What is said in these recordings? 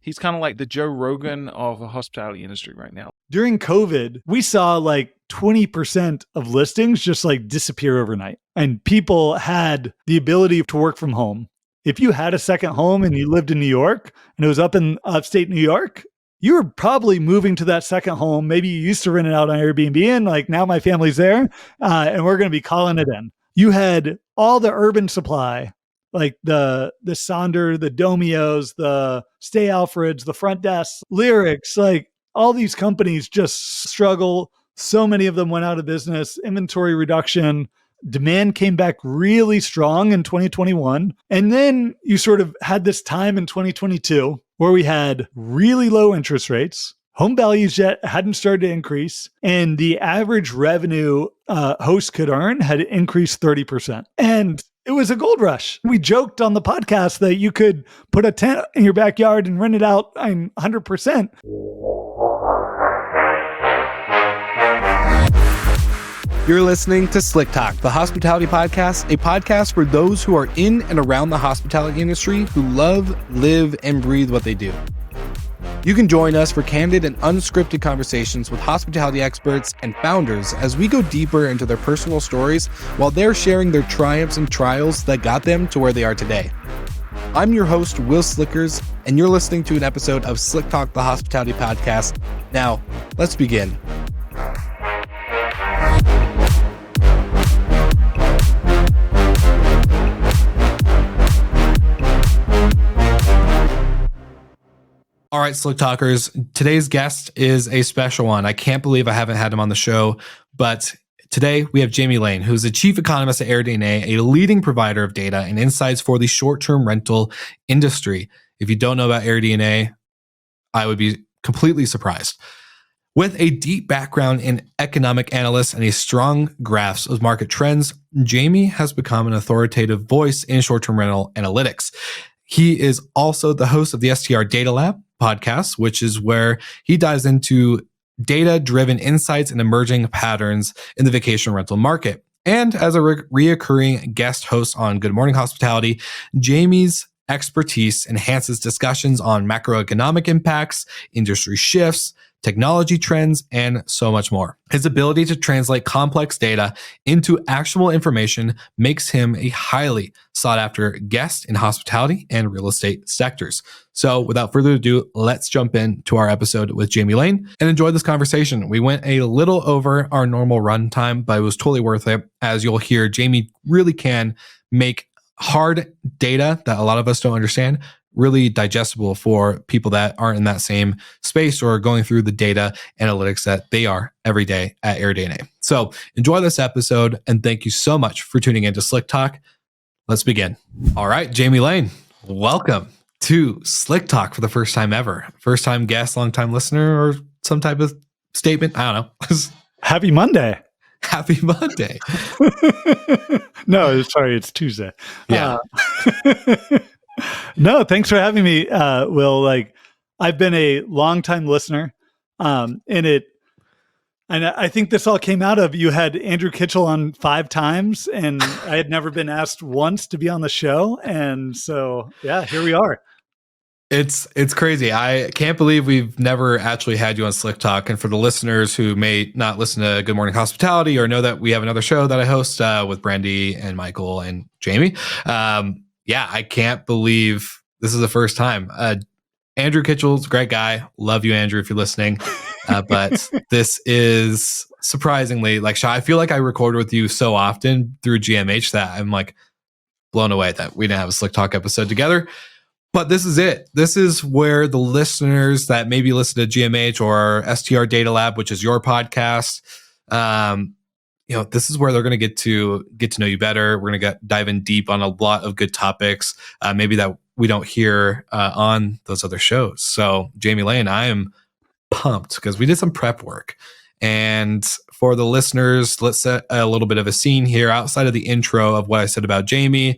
He's kind of like the Joe Rogan of the hospitality industry right now. During COVID, we saw like 20% of listings just like disappear overnight. And people had the ability to work from home. If you had a second home and you lived in New York and it was up in upstate New York, you were probably moving to that second home. Maybe you used to rent it out on Airbnb and like now my family's there and we're going to be calling it in. You had all the urban supply, like the Sonder, the Domios, the Stay Alfreds, the Front Desk, Lyrics, like all these companies just struggle. So many of them went out of business, inventory reduction. Demand came back really strong in 2021. And then you sort of had this time in 2022 where we had really low interest rates. Home values yet hadn't started to increase. And the average revenue hosts could earn had increased 30%. And it was a gold rush. We joked on the podcast that you could put a tent in your backyard and rent it out 100%. You're listening to Slick Talk, the hospitality podcast, a podcast for those who are in and around the hospitality industry who love, live, and breathe what they do. You can join us for candid and unscripted conversations with hospitality experts and founders as we go deeper into their personal stories while they're sharing their triumphs and trials that got them to where they are today. I'm your host, Wil Slickers, and you're listening to an episode of Slick Talk, the hospitality podcast. Now, let's begin. All right, Slick Talkers, today's guest is a special one. I can't believe I haven't had him on the show, but today we have Jamie Lane, who's the chief economist at AirDNA, a leading provider of data and insights for the short-term rental industry. If you don't know about AirDNA, I would be completely surprised. With a deep background in economic analysis and a strong grasp of market trends, Jamie has become an authoritative voice in short-term rental analytics. He is also the host of the STR Data Lab podcast, which is where he dives into data-driven insights and emerging patterns in the vacation rental market. And as a reoccurring guest host on Good Morning Hospitality, Jamie's expertise enhances discussions on macroeconomic impacts, industry shifts, technology trends, and so much more. His ability to translate complex data into actionable information makes him a highly sought after guest in hospitality and real estate sectors. So without further ado, let's jump into our episode with Jamie Lane and enjoy this conversation. We went a little over our normal run time, but it was totally worth it. As you'll hear, Jamie really can make hard data that a lot of us don't understand really digestible for people that aren't in that same space or going through the data analytics that they are every day at AirDNA. So enjoy this episode and thank you so much for tuning in to Slick Talk. Let's begin. All right, Jamie Lane, welcome to Slick Talk for the first time ever. First time guest, long time listener, or some type of statement. I don't know. Happy Monday. Happy Monday. No, sorry, it's Tuesday. Yeah. No, thanks for having me, Will. Like, I've been a longtime listener, and I think this all came out of you had Andrew Kitchell on 5 times, and I had never been asked once to be on the show, and so yeah, here we are. It's crazy. I can't believe we've never actually had you on Slick Talk. And for the listeners who may not listen to Good Morning Hospitality or know that we have another show that I host with Brandy and Michael and Jamie. Yeah, I can't believe this is the first time. Andrew Kitchell's a great guy. Love you, Andrew, if you're listening. But this is surprisingly like, I feel like I recorded with you so often through GMH that I'm like blown away that we didn't have a Slick Talk episode together. But this is it. This is where the listeners that maybe listen to GMH or STR Data Lab, which is your podcast, this is where they're going to get to know you better. We're going to dive in deep on a lot of good topics, maybe that we don't hear on those other shows. So Jamie Lane, I am pumped because we did some prep work. And for the listeners, let's set a little bit of a scene here outside of the intro of what I said about Jamie.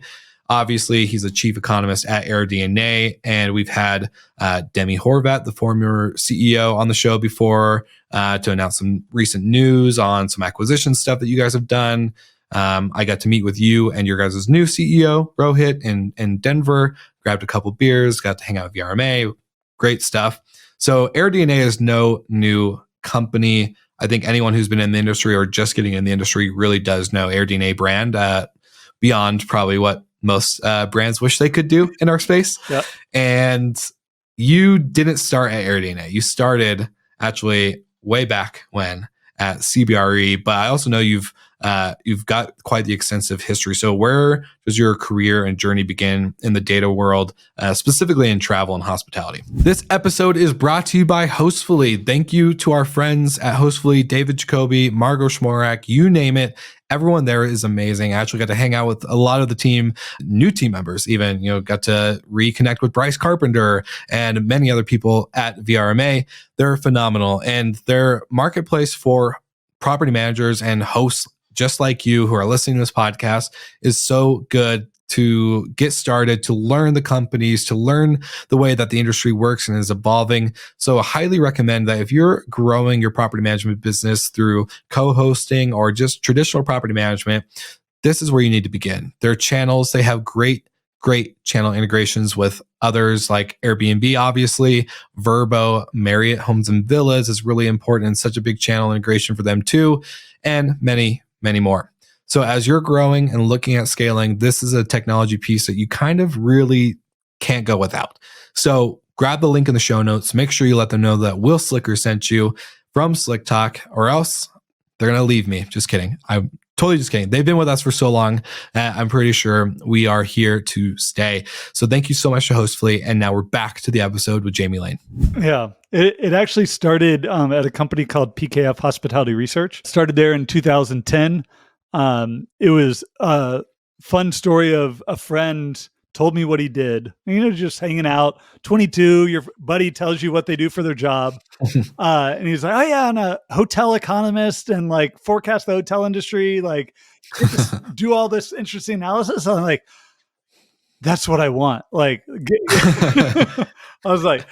Obviously, he's a chief economist at AirDNA, and we've had Demi Horvat, the former CEO, on the show before to announce some recent news on some acquisition stuff that you guys have done. I got to meet with you and your guys' new CEO, Rohit, in Denver, grabbed a couple beers, got to hang out with VRMA, Great stuff. So AirDNA is no new company. I think anyone who's been in the industry or just getting in the industry really does know AirDNA brand beyond probably what most brands wish they could do in our space. Yep. And you didn't start at AirDNA. You started actually way back when at CBRE, but I also know you've got quite the extensive history. So where does your career and journey begin in the data world, specifically in travel and hospitality? This episode is brought to you by Hostfully. Thank you to our friends at Hostfully, David Jacoby, Margot Schmorak, you name it. Everyone there is amazing. I actually got to hang out with a lot of the team, new team members, even, got to reconnect with Bryce Carpenter and many other people at VRMA. They're phenomenal. And their marketplace for property managers and hosts just like you who are listening to this podcast is so good to get started, to learn the companies, to learn the way that the industry works and is evolving. So I highly recommend that if you're growing your property management business through co-hosting or just traditional property management, this is where you need to begin. Their channels, they have great channel integrations with others like Airbnb, obviously. Vrbo, Marriott Homes and Villas is really important and such a big channel integration for them too, and many more. So as you're growing and looking at scaling, this is a technology piece that you kind of really can't go without. So grab the link in the show notes. Make sure you let them know that Wil Slickers sent you from Slick Talk, or else they're going to leave me. Just kidding. I'm totally just kidding. They've been with us for so long. I'm pretty sure we are here to stay. So thank you so much to Hostfully. And now we're back to the episode with Jamie Lane. Yeah. It actually started at a company called PKF Hospitality Research. Started there in 2010. It was a fun story of a friend told me what he did. Just hanging out, 22, your buddy tells you what they do for their job. And he's like, oh yeah, I'm a hotel economist and like forecast the hotel industry, like do all this interesting analysis. And I'm like, that's what I want. Like, I was like,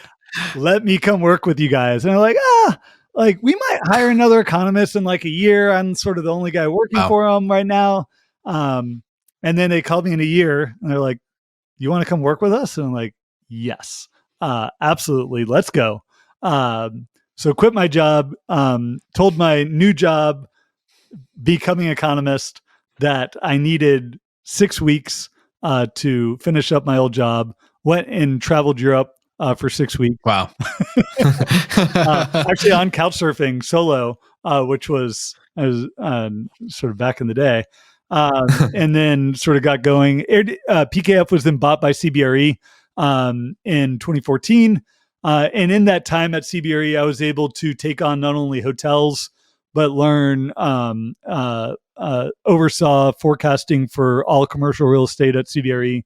let me come work with you guys. And they're like, like we might hire another economist in like a year. I'm sort of the only guy working for them right now. And then they called me in a year and they're like, you want to come work with us? And I'm like, yes, absolutely. Let's go. So quit my job, told my new job, becoming economist, that I needed 6 weeks to finish up my old job, went and traveled Europe for 6 weeks. Wow. Actually on couch surfing solo, which was sort of back in the day. And then sort of got going. PKF was then bought by CBRE in 2014. And in that time at CBRE, I was able to take on not only hotels, but learn, oversaw forecasting for all commercial real estate at CBRE,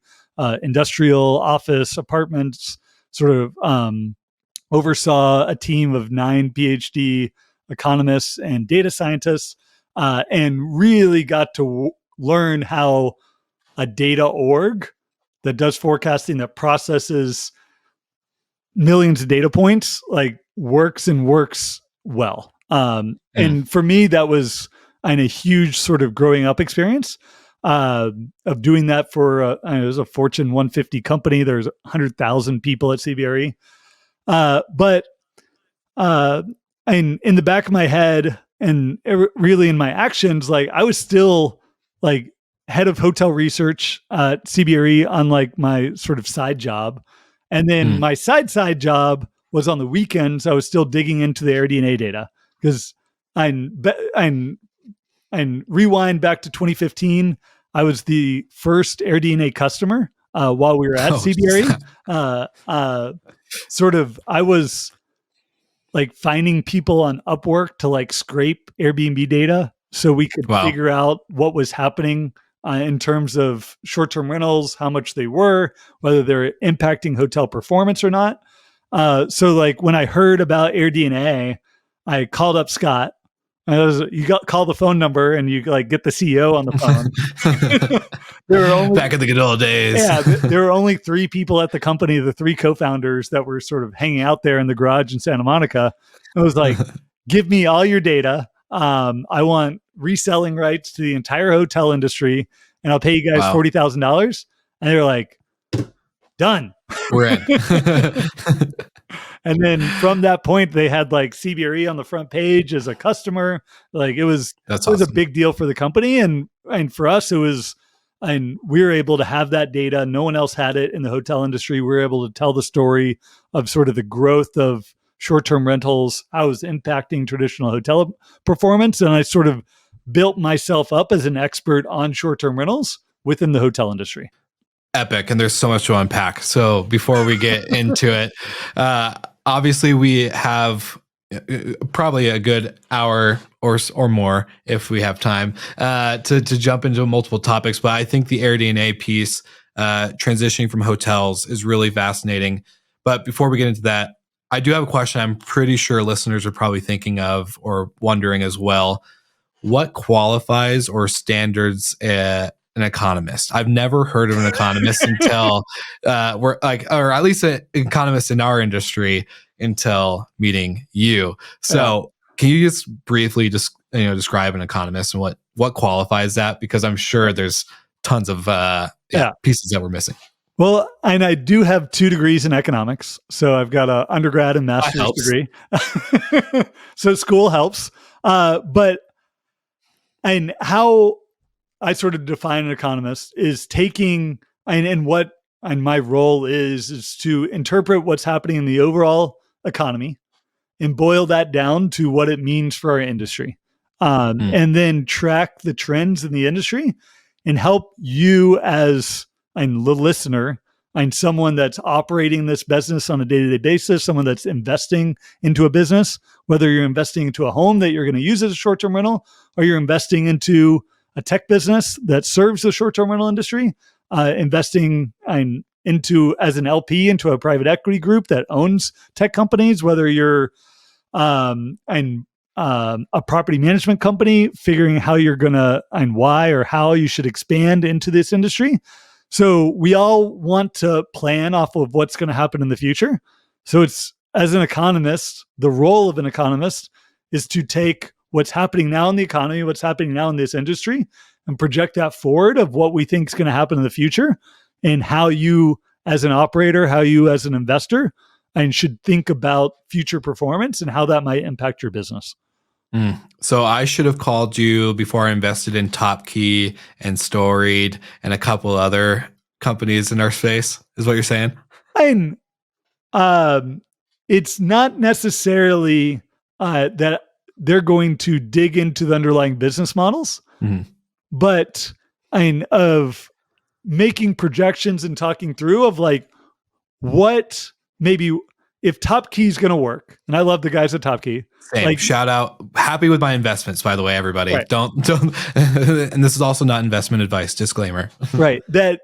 industrial, office, apartments, sort of oversaw a team of 9 PhD economists and data scientists, and really got to learn how a data org that does forecasting, that processes millions of data points, like works well. And for me, that was a huge sort of growing up experience of doing that for it was a Fortune 150 company. There's 100,000 people at CBRE. But in the back of my head and really in my actions, like I was still like head of hotel research at CBRE on like my sort of side job. And then my side job was on the weekends. I was still digging into the AirDNA data because I rewind back to 2015. I was the first AirDNA customer while we were at CBRE. I was like finding people on Upwork to like scrape Airbnb data so we could figure out what was happening in terms of short-term rentals, how much they were, whether they're impacting hotel performance or not. So like when I heard about AirDNA, I called up Scott. Call the phone number and you like get the CEO on the phone. There were only, back in the good old days. Yeah, there were only 3 people at the company, the 3 co-founders that were sort of hanging out there in the garage in Santa Monica. I was like, give me all your data. I want reselling rights to the entire hotel industry, and I'll pay you guys $40,000. And they were like, done. We're in. And then from that point, they had like CBRE on the front page as a customer. Like it was a awesome. big deal for the company, and for us, it was. And we were able to have that data. No one else had it in the hotel industry. We were able to tell the story of sort of the growth of short-term rentals, how it was impacting traditional hotel performance. And I sort of built myself up as an expert on short-term rentals within the hotel industry. Epic. And there's so much to unpack. So before we get into it, obviously we have probably a good hour or more if we have time to jump into multiple topics. But I think the AirDNA piece, transitioning from hotels, is really fascinating. But before we get into that, I do have a question I'm pretty sure listeners are probably thinking of or wondering as well. What qualifies or standards an economist? I've never heard of an economist until we're like, or at least an economist in our industry until meeting you. So can you just briefly describe an economist and what qualifies that? Because I'm sure there's tons of pieces that we're missing. Well, and I do have 2 degrees in economics. So I've got an undergrad and master's degree. So school helps. But and how I sort of define an economist is taking and what my role is to interpret what's happening in the overall economy and boil that down to what it means for our industry. And then track the trends in the industry and help you as the listener and someone that's operating this business on a day-to-day basis, someone that's investing into a business, whether you're investing into a home that you're going to use as a short-term rental, or you're investing into a tech business that serves the short-term rental industry, investing into as an LP into a private equity group that owns tech companies, whether you're a property management company, figuring how you're going to and why or how you should expand into this industry. So we all want to plan off of what's going to happen in the future. So it's, as an economist, the role of an economist is to take what's happening now in the economy, what's happening now in this industry, and project that forward of what we think is going to happen in the future and how you as an operator, how you as an investor, and should think about future performance and how that might impact your business. So I should have called you before I invested in Top Key and Storied and a couple other companies in our space, is what you're saying? And it's not necessarily that they're going to dig into the underlying business models, but of making projections and talking through of like what maybe if Top Key is going to work. And I love the guys at Top Key. Same. Like, shout out. Happy with my investments, by the way, everybody. Right. Don't. And this is also not investment advice. Disclaimer. Right. That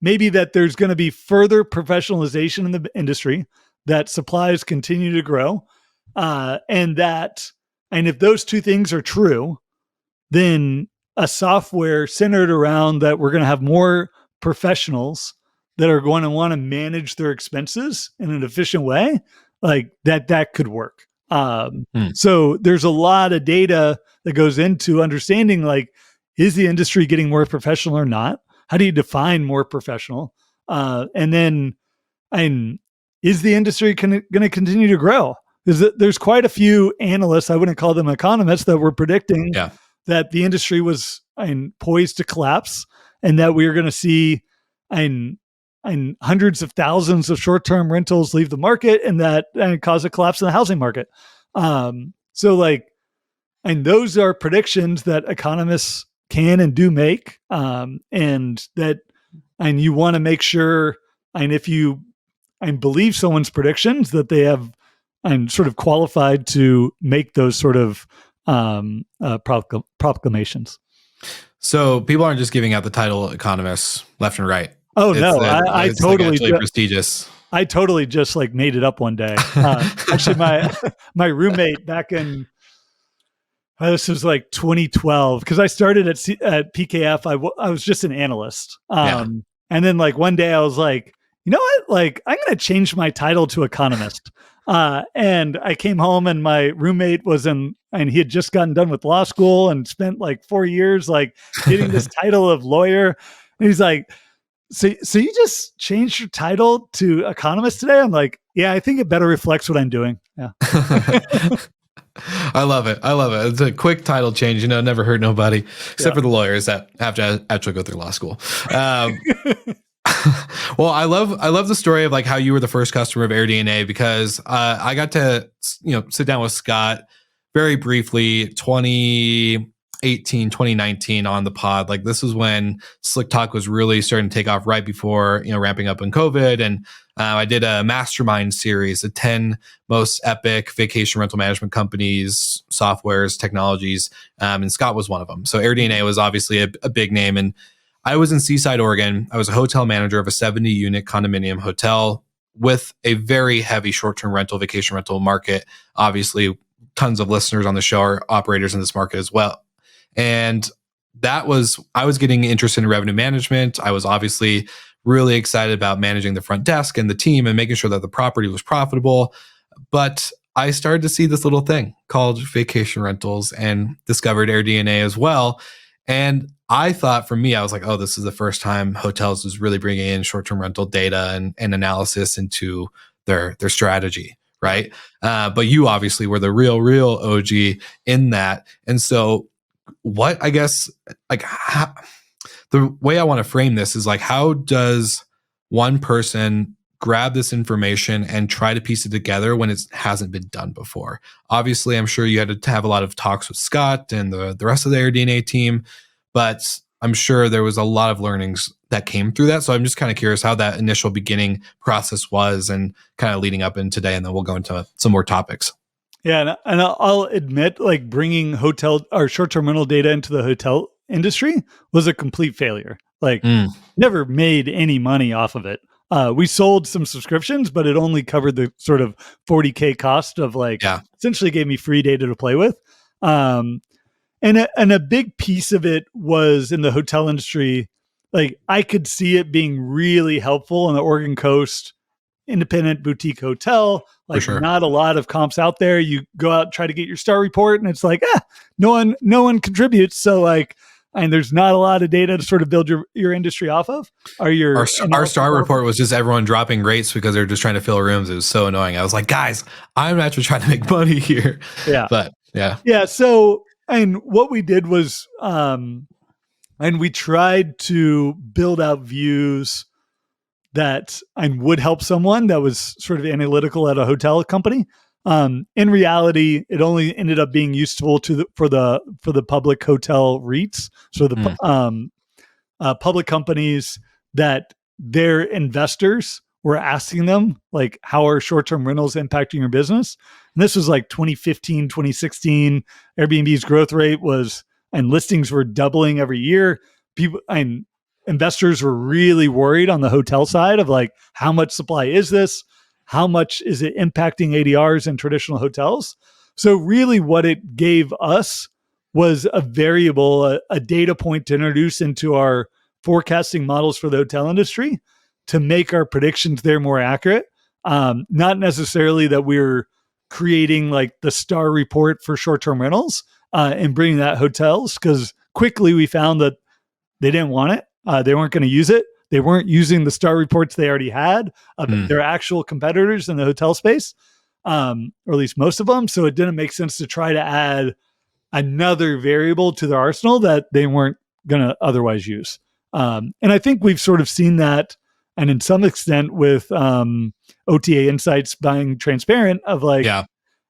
maybe that there's going to be further professionalization in the industry, that supplies continue to grow. And if those 2 things are true, then a software centered around that we're going to have more professionals that are going to want to manage their expenses in an efficient way, like that could work. So there's a lot of data that goes into understanding, like, is the industry getting more professional or not? How do you define more professional? And then, is the industry going to continue to grow? There's quite a few analysts, I wouldn't call them economists, that were predicting that the industry was poised to collapse and that we were going to see hundreds of thousands of short-term rentals leave the market and that cause a collapse in the housing market. So those are predictions that economists can and do make. And you want to make sure, if you believe someone's predictions, that they have sort of qualified to make those sort of proclamations. So people aren't just giving out the title economists left and right. Oh, no, I totally prestigious. I totally just made it up one day. Actually, my roommate back in this was 2012, because I started at PKF. I was just an analyst, and then one day I was like, you know what? I'm going to change my title to economist. And I came home, and my roommate and he had just gotten done with law school and spent 4 years getting this title of lawyer. And he's like, So you just changed your title to economist today? I'm like, yeah, I think it better reflects what I'm doing. Yeah. I love it. It's a quick title change, never hurt nobody, except for the lawyers that have to actually go through law school. Well, I love the story of like how you were the first customer of AirDNA, because I got to sit down with Scott very briefly 2018, 2019 on the pod. Like this was when Slick Talk was really starting to take off, right before ramping up in COVID. And I did a mastermind series, the 10 most epic vacation rental management companies, softwares, technologies, and Scott was one of them. So AirDNA was obviously a big name, and I was in Seaside, Oregon. I was a hotel manager of a 70-unit condominium hotel with a very heavy short-term rental, vacation rental market. Obviously, tons of listeners on the show are operators in this market as well. And I was getting interested in revenue management. I was obviously really excited about managing the front desk and the team and making sure that the property was profitable. But I started to see this little thing called vacation rentals and discovered AirDNA as well. And I thought, for me, I was like, oh, this is the first time hotels was really bringing in short-term rental data and analysis into their strategy, right? But you obviously were the real OG in that. And so what, I guess, like the way I want to frame this is like, how does one person grab this information and try to piece it together when it hasn't been done before? Obviously, I'm sure you had to have a lot of talks with Scott and the rest of the AirDNA team, but I'm sure there was a lot of learnings that came through that. So I'm just kind of curious how that initial beginning process was and kind of leading up in today, and then we'll go into some more topics. Yeah, and I'll admit, like bringing hotel or short-term rental data into the hotel industry was a complete failure. Like, never made any money off of it. We sold some subscriptions, but it only covered the sort of $40K cost of essentially gave me free data to play with. And a big piece of it was in the hotel industry. Like I could see it being really helpful on the Oregon coast, independent boutique hotel. Like sure. Not a lot of comps out there. You go out, try to get your star report, and it's like, no one contributes. So and there's not a lot of data to sort of build your industry off of. Our star report was just everyone dropping rates because they're just trying to fill rooms. It was so annoying. I was like, guys, I'm actually trying to make money here. Yeah. But yeah. Yeah. So, and what we did was, and we tried to build out views that would help someone that was sort of analytical at a hotel company. In reality, it only ended up being useful for the public hotel REITs. So the public companies that their investors were asking them, like, how are short-term rentals impacting your business? And this was like 2015, 2016. Airbnb's growth rate and listings were doubling every year. People and investors were really worried on the hotel side of like, how much supply is this? How much is it impacting ADRs in traditional hotels? So really what it gave us was a variable, a data point to introduce into our forecasting models for the hotel industry to make our predictions there more accurate. Not necessarily that we're creating like the star report for short-term rentals and bringing that hotels, because quickly we found that they didn't want it. They weren't going to use it. They weren't using the star reports they already had of their actual competitors in the hotel space, or at least most of them. So it didn't make sense to try to add another variable to their arsenal that they weren't going to otherwise use. And I think we've sort of seen that, and in some extent with OTA Insights buying Transparent of like,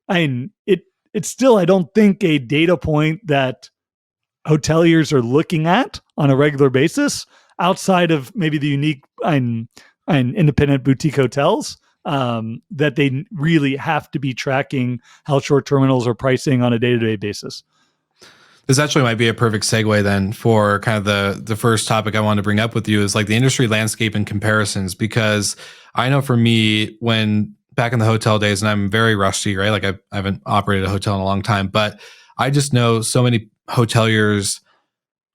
it's still, I don't think, a data point that hoteliers are looking at on a regular basis outside of maybe the unique and independent boutique hotels, that they really have to be tracking how short terminals are pricing on a day-to-day basis. This actually might be a perfect segue then for kind of the first topic I want to bring up with you is like the industry landscape and comparisons, because I know for me, when back in the hotel days, and I'm very rusty, right? Like I haven't operated a hotel in a long time, but I just know so many hoteliers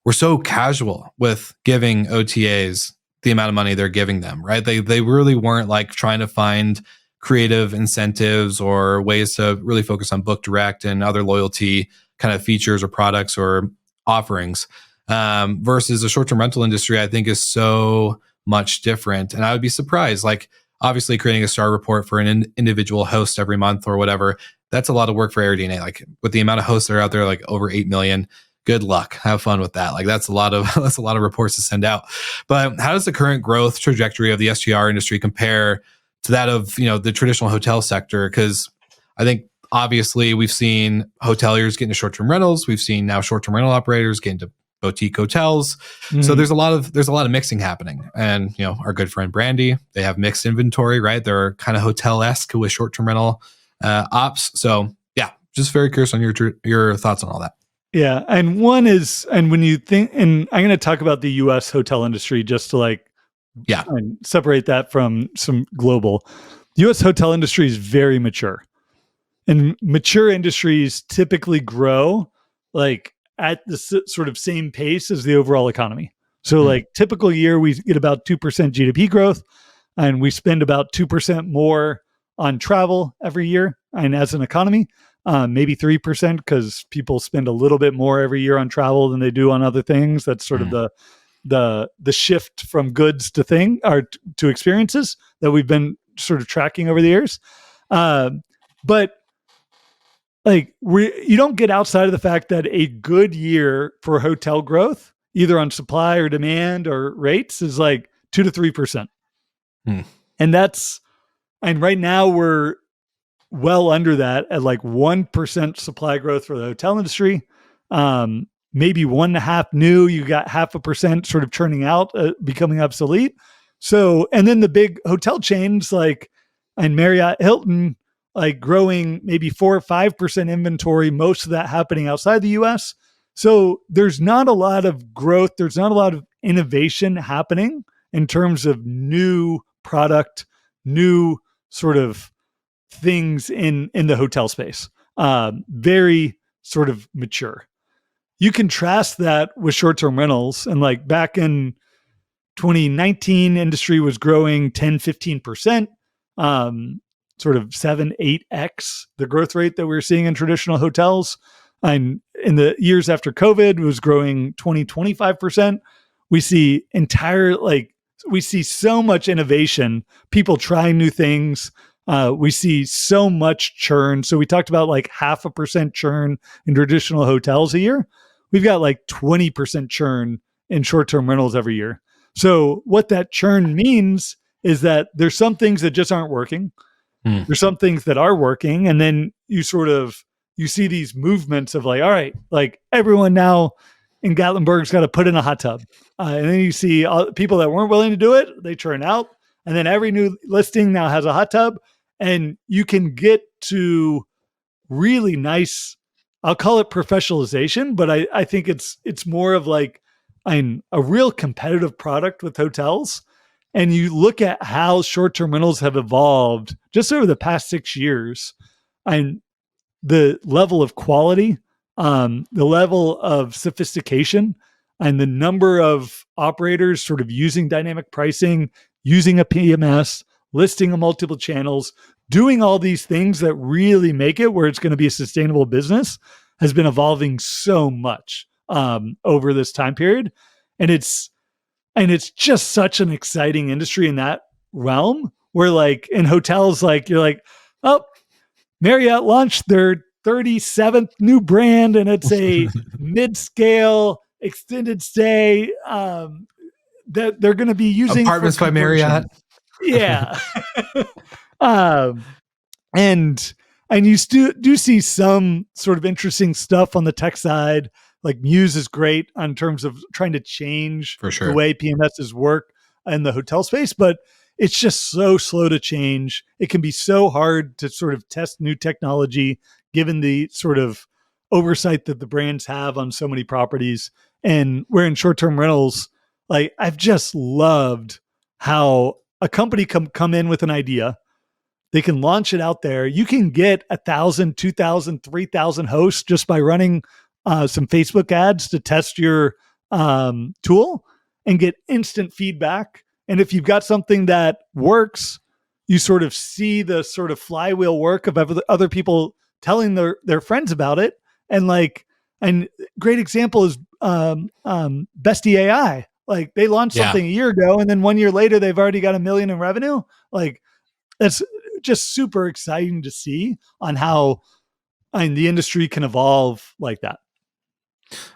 were so casual with giving OTAs the amount of money they're giving them, right? They really weren't like trying to find creative incentives or ways to really focus on book direct and other loyalty kind of features or products or offerings. Versus the short-term rental industry, I think is so much different. And I would be surprised, like obviously creating a star report for an individual host every month or whatever, that's a lot of work for AirDNA. Like with the amount of hosts that are out there, like over 8 million, good luck. Have fun with that. Like that's a lot of reports to send out. But how does the current growth trajectory of the STR industry compare to that of, the traditional hotel sector? Because I think obviously we've seen hoteliers get into short-term rentals. We've seen now short-term rental operators get into boutique hotels. So there's a lot of mixing happening. And our good friend Brandy, they have mixed inventory, right? They're kind of hotel-esque with short-term rental ops. So yeah, just very curious on your thoughts on all that. Yeah. And one is, and when you think, and I'm going to talk about the US hotel industry just to and separate that from some global. The US hotel industry is very mature. And mature industries typically grow at the sort of same pace as the overall economy. So typical year, we get about 2% GDP growth, and we spend about 2% more on travel every year. And as an economy, maybe 3% because people spend a little bit more every year on travel than they do on other things. That's sort of the shift from goods to to experiences that we've been sort of tracking over the years. But you don't get outside of the fact that a good year for hotel growth, either on supply or demand or rates, is 2 to 3%. And right now we're well under that at 1% supply growth for the hotel industry. Maybe 1.5 new, you got 0.5% sort of churning out, becoming obsolete. So, and then the big hotel chains and Marriott, Hilton, growing maybe 4 or 5% inventory, most of that happening outside the US. So there's not a lot of growth. There's not a lot of innovation happening in terms of new product, new sort of things in the hotel space. Very sort of mature. You contrast that with short-term rentals, and back in 2019, industry was growing 10, 15%, sort of 7, 8x the growth rate that we were seeing in traditional hotels. And in the years after COVID was growing 20, 25%. We see we see so much innovation, people trying new things. We see so much churn. So we talked about 0.5% churn in traditional hotels a year. We've got 20% churn in short-term rentals every year. So what that churn means is that there's some things that just aren't working. There's some things that are working. And then you see these movements of all right, everyone now in Gatlinburg's got to put in a hot tub. And then you see people that weren't willing to do it, they churn out. And then every new listing now has a hot tub. And you can get to really nice, I'll call it professionalization, but I think it's more of a real competitive product with hotels. And you look at how short-term rentals have evolved just over the past 6 years, and the level of quality, the level of sophistication, and the number of operators sort of using dynamic pricing, using a PMS, listing on multiple channels, doing all these things that really make it where it's going to be a sustainable business, has been evolving so much over this time period. And it's just such an exciting industry in that realm where in hotels, you're oh, Marriott launched their 37th new brand, and it's a mid-scale extended stay that they're going to be using Apartments by Marriott. Yeah. And you do see some sort of interesting stuff on the tech side. Muse is great in terms of trying to change the way PMSs work in the hotel space, but it's just so slow to change. It can be so hard to sort of test new technology given the sort of oversight that the brands have on so many properties. And where in short-term rentals, I've just loved how a company come in with an idea. They can launch it out there. You can get 1,000, 2,000, 3,000 hosts just by running some Facebook ads to test your tool and get instant feedback. And if you've got something that works, you sort of see the sort of flywheel work of other people telling their friends about it. And great example is Bestie AI. Like they launched something a year ago, and then 1 year later, they've already got $1 million in revenue. Like that's just super exciting to see on how the industry can evolve like that.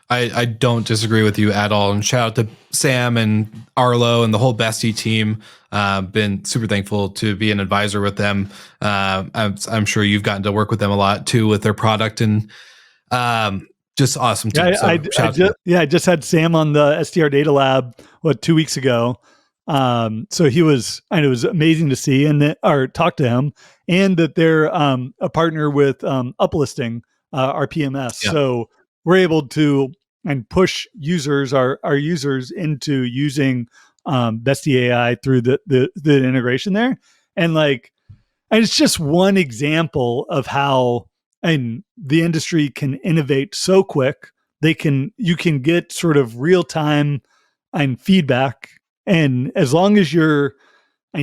I don't disagree with you at all. And shout out to Sam and Arlo and the whole Bestie team. Been super thankful to be an advisor with them. I'm sure you've gotten to work with them a lot too with their product, and just awesome team. I just had Sam on the SDR Data Lab 2 weeks ago. So it was amazing to see or talk to him, and that they're a partner with Uplisting, our PMS. Yeah. So we're able to push our users into using Bestie AI through the integration there, and it's just one example of how the industry can innovate so quick. You can get sort of real time feedback. And as long as you're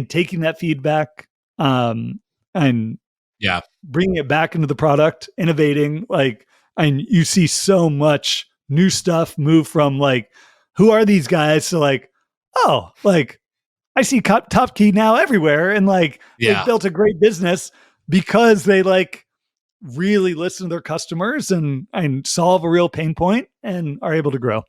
taking that feedback and bringing it back into the product, innovating, and you see so much new stuff move from who are these guys to I see Top Key now everywhere, and they've built a great business because they really listen to their customers and solve a real pain point and are able to grow.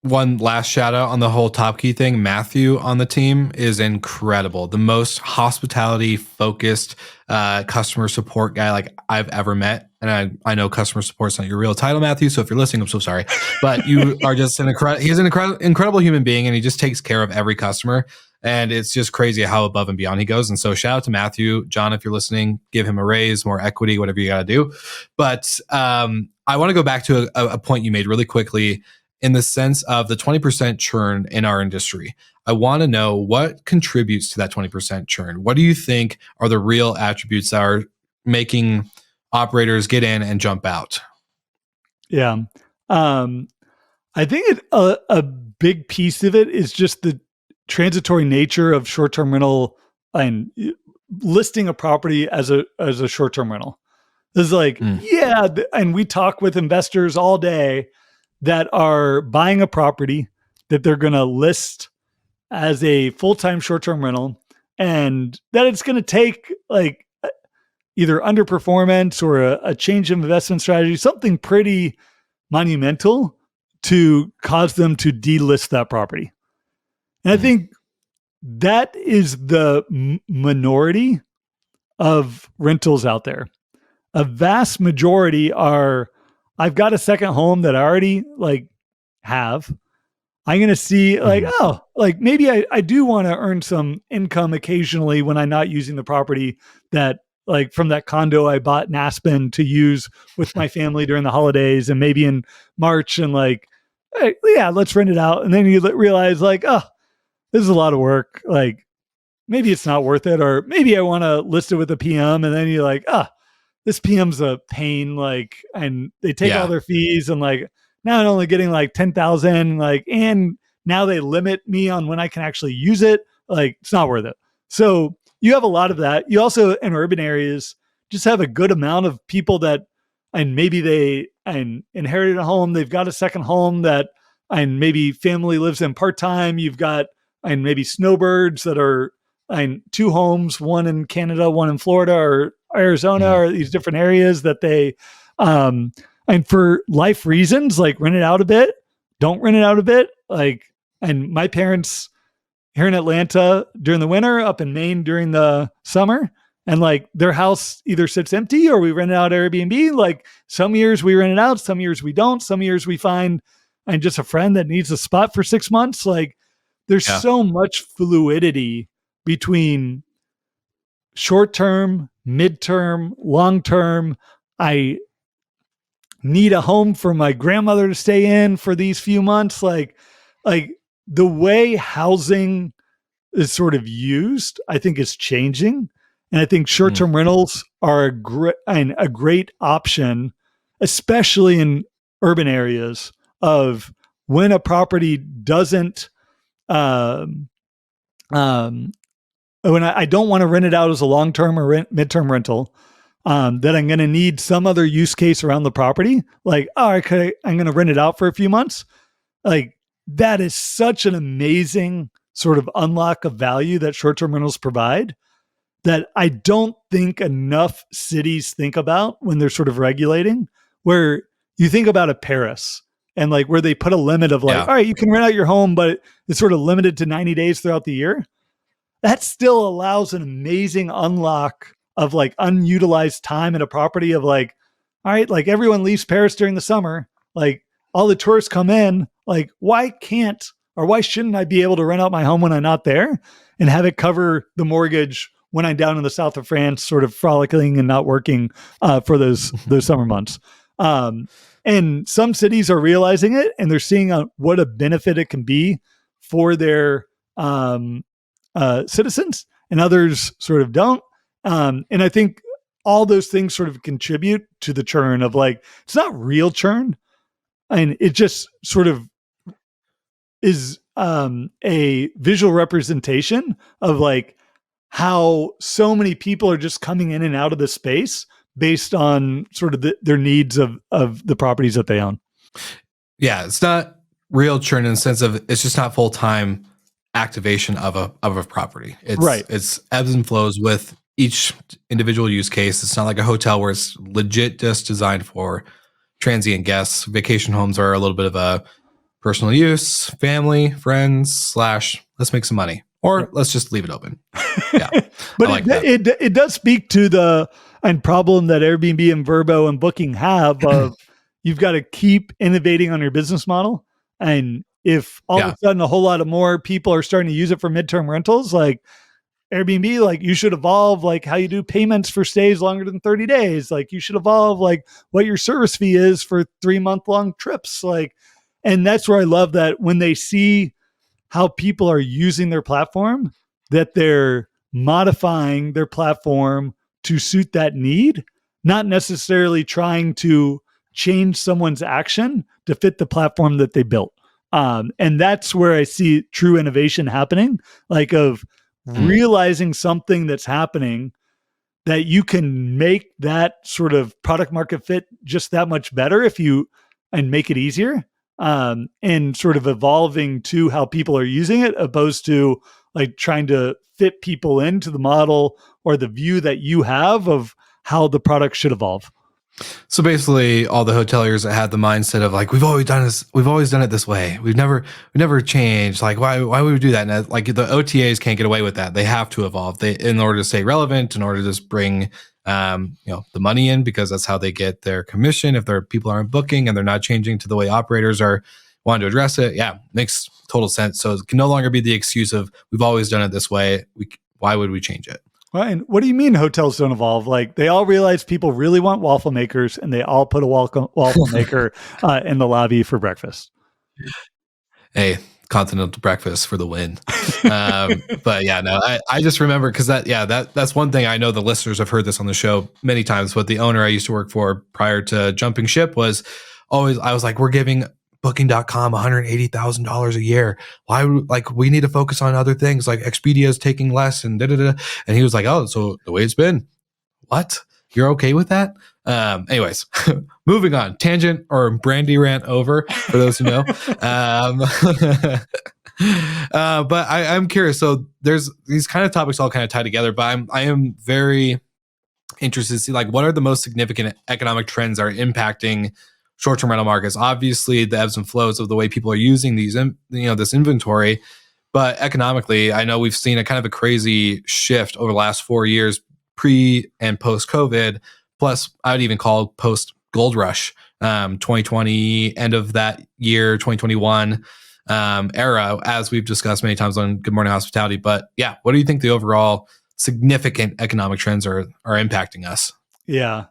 One last shout out on the whole Top Key thing. Matthew on the team is incredible. The most hospitality focused customer support guy I've ever met. And I know customer support's not your real title, Matthew. So if you're listening, I'm so sorry. But you are just he's an incredible human being, and he just takes care of every customer. And it's just crazy how above and beyond he goes. And so shout out to Matthew. John, if you're listening, give him a raise, more equity, whatever you got to do. But I want to go back to a point you made really quickly, in the sense of the 20% churn in our industry. I want to know what contributes to that 20% churn. What do you think are the real attributes that are making operators get in and jump out? Yeah. I think a big piece of it is just the transitory nature of short-term rental and listing a property as a short-term rental. It's and we talk with investors all day that are buying a property that they're going to list as a full-time short-term rental, and that it's going to take either underperformance or a change in investment strategy, something pretty monumental to cause them to delist that property. And I think that is the minority of rentals out there. A vast majority are, I've got a second home that I already have. I'm going to see maybe I do want to earn some income occasionally when I'm not using the property that from that condo I bought in Aspen to use with my family during the holidays, and maybe in March, and let's rent it out. And then you realize this is a lot of work. Maybe it's not worth it, or maybe I want to list it with a PM, and then you're this PM's a pain, and they take all their fees, and now I'm only getting 10,000, and now they limit me on when I can actually use it. It's not worth it. So you have a lot of that. You also, in urban areas, just have a good amount of people that, and maybe they inherited a home, they've got a second home that, and maybe family lives in part-time. You've got, maybe snowbirds that are, two homes, one in Canada, one in Florida or Arizona, or these different areas that they, and for life reasons, rent it out a bit, don't rent it out a bit. And my parents here in Atlanta during the winter, up in Maine during the summer, and their house either sits empty or we rent it out Airbnb. Some years we rent it out, some years we don't, some years we find just a friend that needs a spot for 6 months. There's so much fluidity between short-term, mid-term, long-term. I need a home for my grandmother to stay in for these few months. The way housing is sort of used, I think, is changing. And I think short-term rentals are a great option, especially in urban areas, of when a property doesn't, when I don't want to rent it out as a long-term or midterm rental, that I'm going to need some other use case around the property. I'm going to rent it out for a few months. that is such an amazing sort of unlock of value that short-term rentals provide that I don't think enough cities think about when they're sort of regulating, where you think about a Paris and like where they put a limit of like, all right, you can rent out your home, but it's sort of limited to 90 days throughout the year. That still allows an amazing unlock of like unutilized time in a property of like, all right, like everyone leaves Paris during the summer, like all the tourists come in, like why can't or why shouldn't I be able to rent out my home when I'm not there and have it cover the mortgage when I'm down in the south of France, sort of frolicking and not working for those summer months. And some cities are realizing it, and they're seeing what a benefit it can be for their citizens, and others sort of don't. And I think all those things sort of contribute to the churn of like, it's not real churn. And it just sort of is a visual representation of like how so many people are just coming in and out of the space based on sort of their needs of the properties that they own. Yeah, it's not real churn in the sense of it's just not full-time activation of a property. It's ebbs and flows with each individual use case. It's not like a hotel where it's legit just designed for transient guests. Vacation homes are a little bit of a personal use, family, friends / let's make some money, or let's just leave it open. Yeah, but it does speak to the problem that Airbnb and Vrbo and Booking have of you've got to keep innovating on your business model. And if all of a sudden a whole lot of more people are starting to use it for midterm rentals, like Airbnb, like you should evolve like how you do payments for stays longer than 30 days. Like you should evolve like what your service fee is for 3-month-long trips. Like, and that's where I love that when they see how people are using their platform, that they're modifying their platform to suit that need, not necessarily trying to change someone's action to fit the platform that they built. And that's where I see true innovation happening, like of realizing something that's happening that you can make that sort of product market fit just that much better and make it easier. And sort of evolving to how people are using it, opposed to like trying to fit people into the model or the view that you have of how the product should evolve. So basically, all the hoteliers that had the mindset of like, we've always done it this way. We've never changed. Like, why would we do that? And like the OTAs can't get away with that. They have to evolve. In order to stay relevant, in order to just bring the money in, because that's how they get their commission. If their people aren't booking and they're not changing to the way operators are wanting to address it, yeah, makes total sense. So it can no longer be the excuse of we've always done it this way. Why would we change it? Well, and what do you mean hotels don't evolve? Like they all realize people really want waffle makers, and they all put a waffle maker in the lobby for breakfast. Hey, continental breakfast for the win. But yeah, no, I just remember because that's one thing I know the listeners have heard this on the show many times. But the owner I used to work for prior to jumping ship was always, I was like, we're giving Booking.com $180,000 a year. Why? Like we need to focus on other things. Like Expedia is taking less, and And he was like, "Oh, so the way it's been. What? You're okay with that?" Anyways, moving on. Tangent or brandy rant over for those who know. But I'm curious. So there's these kind of topics all kind of tie together. But I am very interested to see like what are the most significant economic trends that are impacting short-term rental markets. Obviously, the ebbs and flows of the way people are using these, this inventory, but economically, I know we've seen a kind of a crazy shift over the last 4 years, pre and post COVID. Plus, I would even call post gold rush, 2020, end of that year, 2021 era, as we've discussed many times on Good Morning Hospitality. But yeah, what do you think the overall significant economic trends are impacting us? Yeah,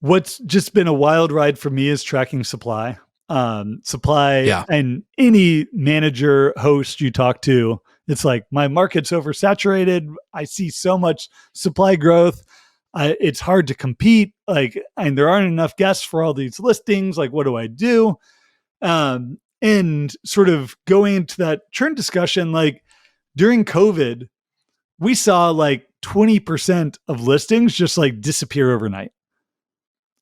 what's just been a wild ride for me is tracking supply. And any manager, host you talk to, it's like, my market's oversaturated. I see so much supply growth. It's hard to compete. Like, and there aren't enough guests for all these listings. Like, what do I do? And sort of going into that churn discussion, like during COVID, we saw like 20% of listings just like disappear overnight.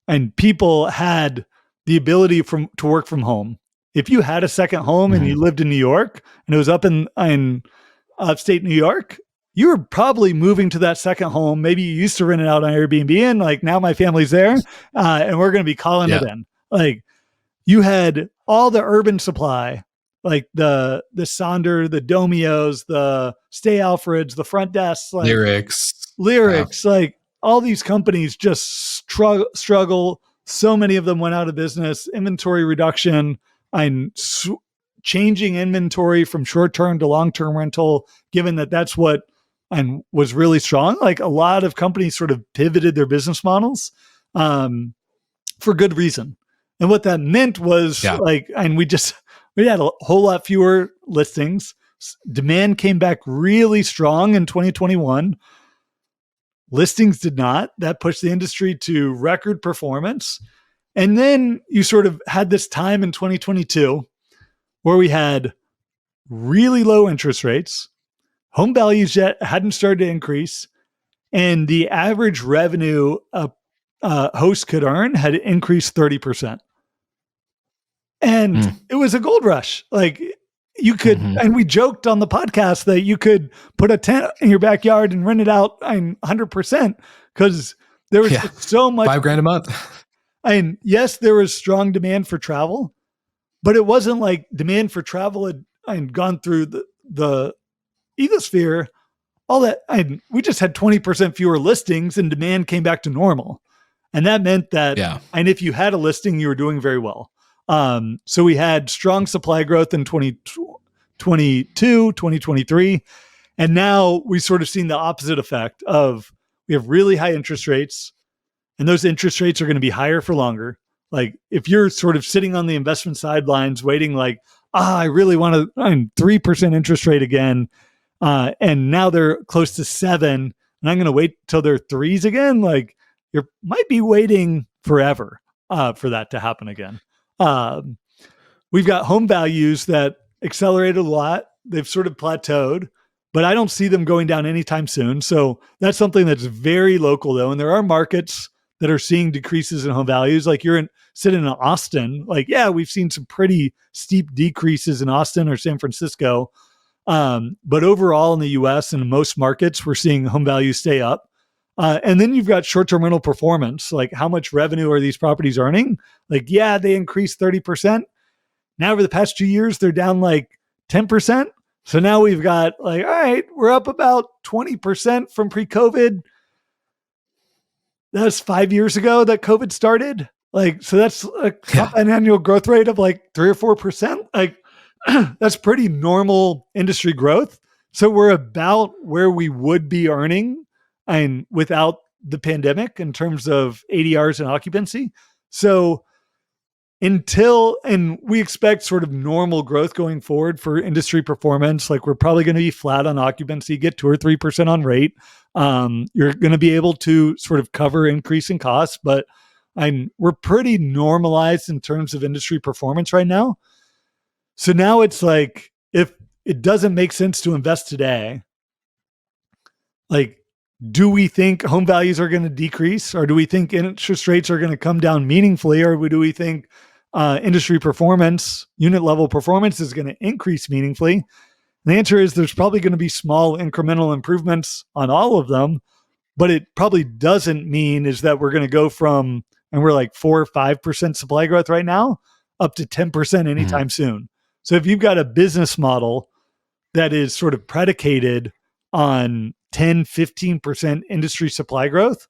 And people had the ability to work from home. if you had a second home and you lived in New York and it was up in upstate New York, you were probably moving to that second home. Maybe you used to rent it out on Airbnb and like now my family's there and we're going to be calling it in. Like you had all the urban supply, like the Sonder, the Domios, the Stay Alfreds, the front desks, like Lyrics, like all these companies just struggle. So many of them went out of business, inventory reduction and changing inventory from short-term to long-term rental, given that that's what was really strong. Like a lot of companies sort of pivoted their business models for good reason. And what that meant was we had a whole lot fewer listings. Demand came back really strong in 2021. Listings did not. That pushed the industry to record performance. And then you sort of had this time in 2022 where we had really low interest rates, home values yet hadn't started to increase, and the average revenue a host could earn had increased 30%. And it was a gold rush. Like you could, and we joked on the podcast that you could put a tent in your backyard and rent it out 100% because there was so much. $5,000 a month. And yes, there was strong demand for travel, but it wasn't like demand for travel had gone through the ecosphere. All that, we just had 20% fewer listings and demand came back to normal. And that meant that, and if you had a listing, you were doing very well. So we had strong supply growth in 2022, 2023. And now we sort of seen the opposite effect of we have really high interest rates and those interest rates are going to be higher for longer. Like if you're sort of sitting on the investment sidelines waiting like, I really want a 3% interest rate again. And now they're close to 7 and I'm going to wait till they're 3s again. Like you might be waiting forever, for that to happen again. We've got home values that accelerated a lot. They've sort of plateaued, but I don't see them going down anytime soon. So that's something that's very local though. And there are markets that are seeing decreases in home values. Like sitting in Austin, like, we've seen some pretty steep decreases in Austin or San Francisco. But overall in the US and in most markets, we're seeing home values stay up. And then you've got short-term rental performance. Like how much revenue are these properties earning? Like, they increased 30%. Now over the past 2 years, they're down like 10%. So now we've got like, all right, we're up about 20% from pre-COVID. That was 5 years ago that COVID started. Like, so that's an annual growth rate of like 3 or 4%. Like that's pretty normal industry growth. So we're about where we would be earning and without the pandemic in terms of ADRs and occupancy. So and we expect sort of normal growth going forward for industry performance. Like we're probably going to be flat on occupancy, get 2 or 3% on rate. You're going to be able to sort of cover increasing costs, but we're pretty normalized in terms of industry performance right now. So now it's like, if it doesn't make sense to invest today, like, do we think home values are going to decrease, or do we think interest rates are going to come down meaningfully, or do we think industry performance, unit level performance is going to increase meaningfully? And the answer is there's probably going to be small incremental improvements on all of them, but it probably doesn't mean is that we're going to go from, and we're like 4 or 5% supply growth right now, up to 10% anytime soon. So if you've got a business model that is sort of predicated on 10, 15% industry supply growth,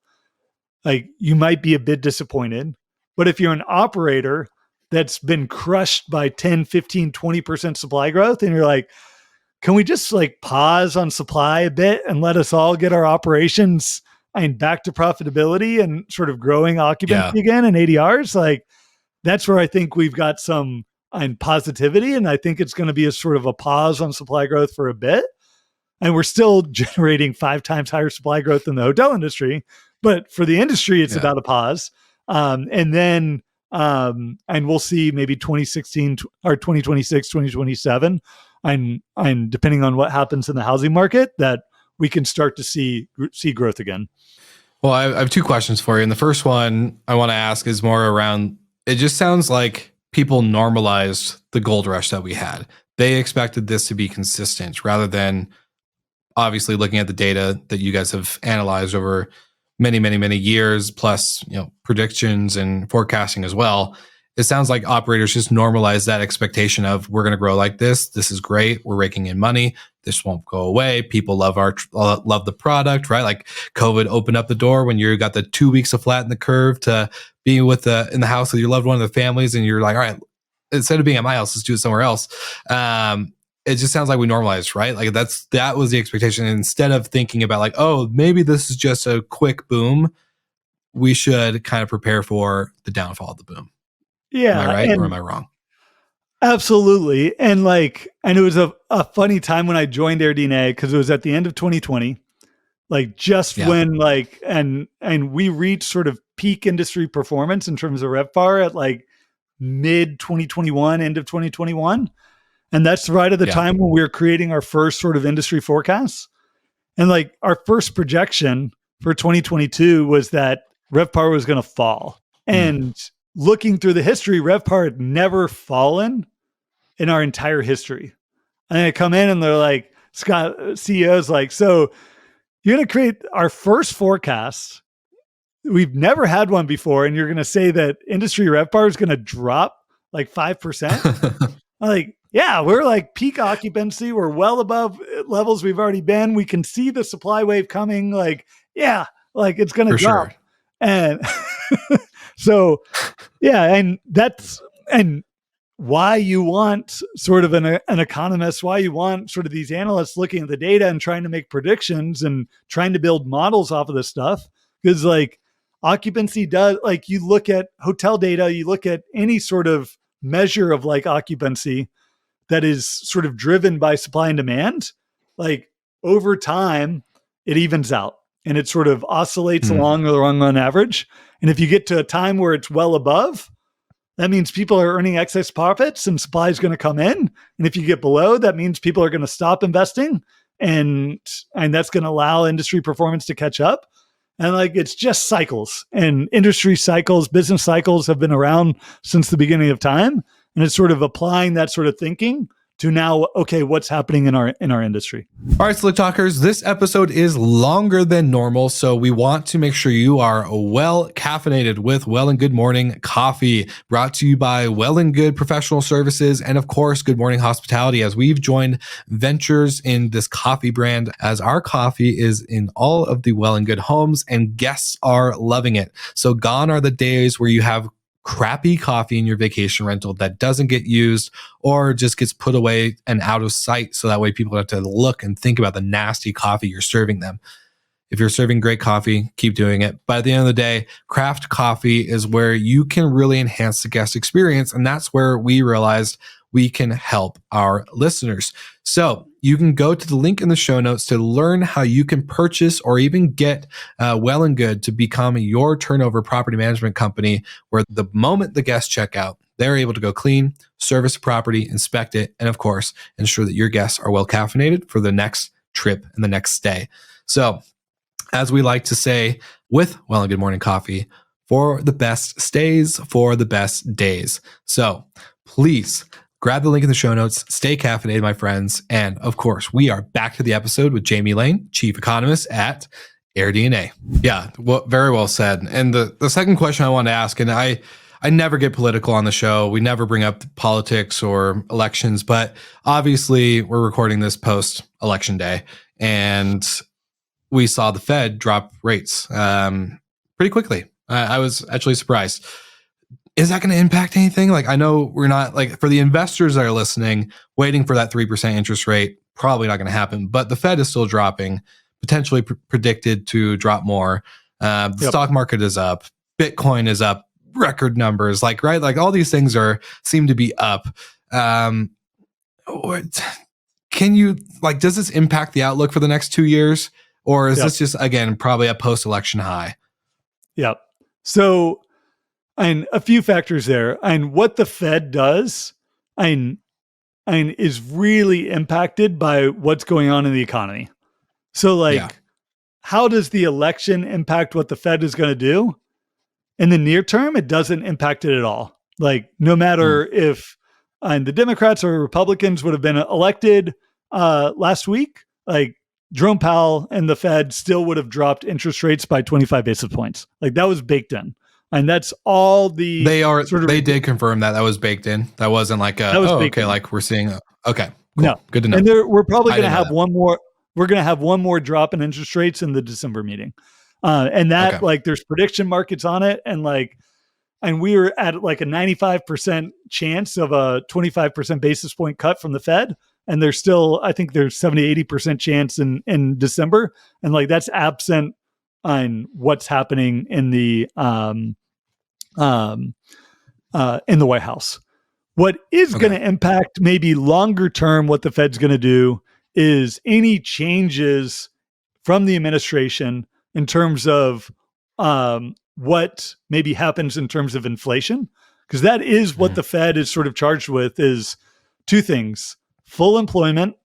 like you might be a bit disappointed. But if you're an operator that's been crushed by 10, 15, 20% supply growth, and you're like, can we just like pause on supply a bit and let us all get our operations back to profitability and sort of growing occupancy again and ADRs? Like that's where I think we've got some positivity. And I think it's going to be a sort of a pause on supply growth for a bit. And we're still generating 5 times higher supply growth than the hotel industry. But for the industry, it's about a pause. And then we'll see maybe 2016 or 2026, 2027. And depending on what happens in the housing market, that we can start to see growth again. Well, I have 2 questions for you. And the first one I want to ask is more around, it just sounds like people normalized the gold rush that we had. They expected this to be consistent rather than obviously looking at the data that you guys have analyzed over many, many, many years, plus predictions and forecasting as well. It sounds like operators just normalize that expectation of we're going to grow like this. This is great. We're raking in money. This won't go away. People love love the product, right? Like COVID opened up the door when you got the 2 weeks of flatten the curve to being in the house with your loved one and the families, and you're like, all right, instead of being at my house, let's do it somewhere else. It just sounds like we normalized, right? Like that was the expectation. And instead of thinking about like, oh, maybe this is just a quick boom, we should kind of prepare for the downfall of the boom. Yeah. Am I right or am I wrong? Absolutely. And and it was a funny time when I joined AirDNA because it was at the end of 2020, when and we reached sort of peak industry performance in terms of RevPAR at mid 2021, end of 2021. And that's right at the time when we were creating our first sort of industry forecasts. And our first projection for 2022 was that RevPAR was going to fall. And looking through the history, RevPAR had never fallen in our entire history. And I come in and they're like, Scott, CEO's like, so you're going to create our first forecast. We've never had one before. And you're going to say that industry RevPAR is going to drop 5%. I'm like, yeah, we're peak occupancy. We're well above levels we've already been. We can see the supply wave coming. It's going to drop. Sure. And so, and why you want sort of an economist, why you want sort of these analysts looking at the data and trying to make predictions and trying to build models off of this stuff. Because occupancy does, you look at hotel data, you look at any sort of measure of occupancy that is sort of driven by supply and demand, over time, it evens out and it sort of oscillates along the long run average. And if you get to a time where it's well above, that means people are earning excess profits and supply is going to come in. And if you get below, that means people are going to stop investing and that's going to allow industry performance to catch up. And it's just cycles, and industry cycles, business cycles have been around since the beginning of time. And it's sort of applying that sort of thinking to now, okay, what's happening in our industry. All right, Slick Talkers, this episode is longer than normal, so we want to make sure you are well caffeinated with Well and Good Morning Coffee, brought to you by Well and Good Professional Services and, of course, Good Morning Hospitality, as we've joined ventures in this coffee brand, as our coffee is in all of the Well and Good homes and guests are loving it. So gone are the days where you have crappy coffee in your vacation rental that doesn't get used or just gets put away and out of sight. So that way people have to look and think about the nasty coffee you're serving them. If you're serving great coffee, keep doing it. But at the end of the day, craft coffee is where you can really enhance the guest experience. And that's where we realized we can help our listeners. So you can go to the link in the show notes to learn how you can purchase or even get Well and Good to become your turnover property management company, where the moment the guests check out, they're able to go clean, service the property, inspect it, and of course, ensure that your guests are well caffeinated for the next trip and the next stay. So as we like to say with Well and Good Morning Coffee, for the best stays, for the best days. So please grab the link in the show notes, stay caffeinated, my friends. And of course, we are back to the episode with Jamie Lane, Chief Economist at AirDNA. Yeah, well, very well said. And the second question I wanted to ask, and I never get political on the show. We never bring up politics or elections, but obviously we're recording this post-election day. And we saw the Fed drop rates pretty quickly. I was actually surprised. Is that going to impact anything? I know we're not, for the investors that are listening, waiting for that 3% interest rate, probably not going to happen. But the Fed is still dropping, potentially predicted to drop more. The stock market is up. Bitcoin is up, record numbers, right? All these things seem to be up. Can you, does this impact the outlook for the next 2 years? Or is this just, again, probably a post-election high? Yep. So, and a few factors there. And what the Fed does and is really impacted by what's going on in the economy. So how does the election impact what the Fed is going to do? In the near term, it doesn't impact it at all. Like no matter if the Democrats or Republicans would have been elected last week, like Jerome Powell and the Fed still would have dropped interest rates by 25 basis points. Like that was baked in. And that's all the they did confirm that was baked in. That wasn't like like we're seeing okay, cool. No. Good to know. And we're probably going to have one more. We're going to have one more drop in interest rates in the December meeting. And that like there's prediction markets on it. And we were at like a 95% chance of a 25% basis point cut from the Fed. And there's still, I think there's 70-80% chance in December. And like that's absent on what's happening in the White House. What is going to impact maybe longer term, what the Fed's going to do is any changes from the administration in terms of what maybe happens in terms of inflation, because that is what the Fed is sort of charged with is two things: full employment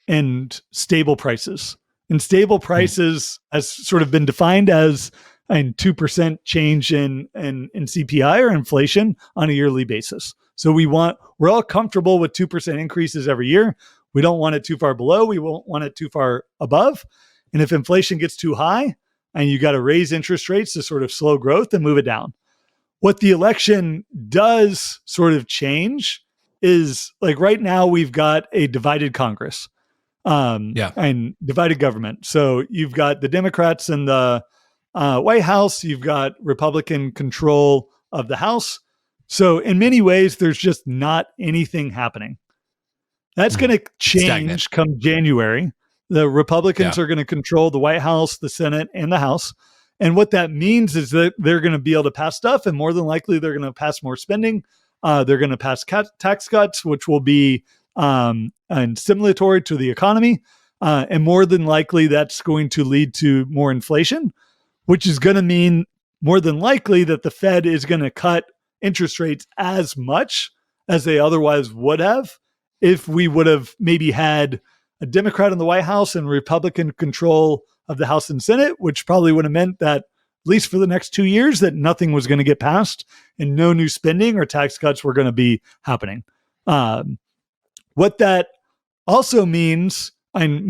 and stable prices. And stable prices has sort of been defined as a 2% change in CPI or inflation on a yearly basis. So we're all comfortable with 2% increases every year. We don't want it too far below. We won't want it too far above. And if inflation gets too high and you got to raise interest rates to sort of slow growth and move it down. What the election does sort of change is like right now we've got a divided Congress and divided government. So you've got the Democrats in the White House, you've got Republican control of the House. So in many ways, there's just not anything happening. That's going to change come January. The Republicans are going to control the White House, the Senate, and the House. And what that means is that they're going to be able to pass stuff, and more than likely, they're going to pass more spending. They're going to pass tax cuts, which will be and stimulatory to the economy. And more than likely, that's going to lead to more inflation, which is going to mean more than likely that the Fed is going to cut interest rates as much as they otherwise would have if we would have maybe had a Democrat in the White House and Republican control of the House and Senate, which probably would have meant that, at least for the next 2 years, that nothing was going to get passed and no new spending or tax cuts were going to be happening. What that also means, and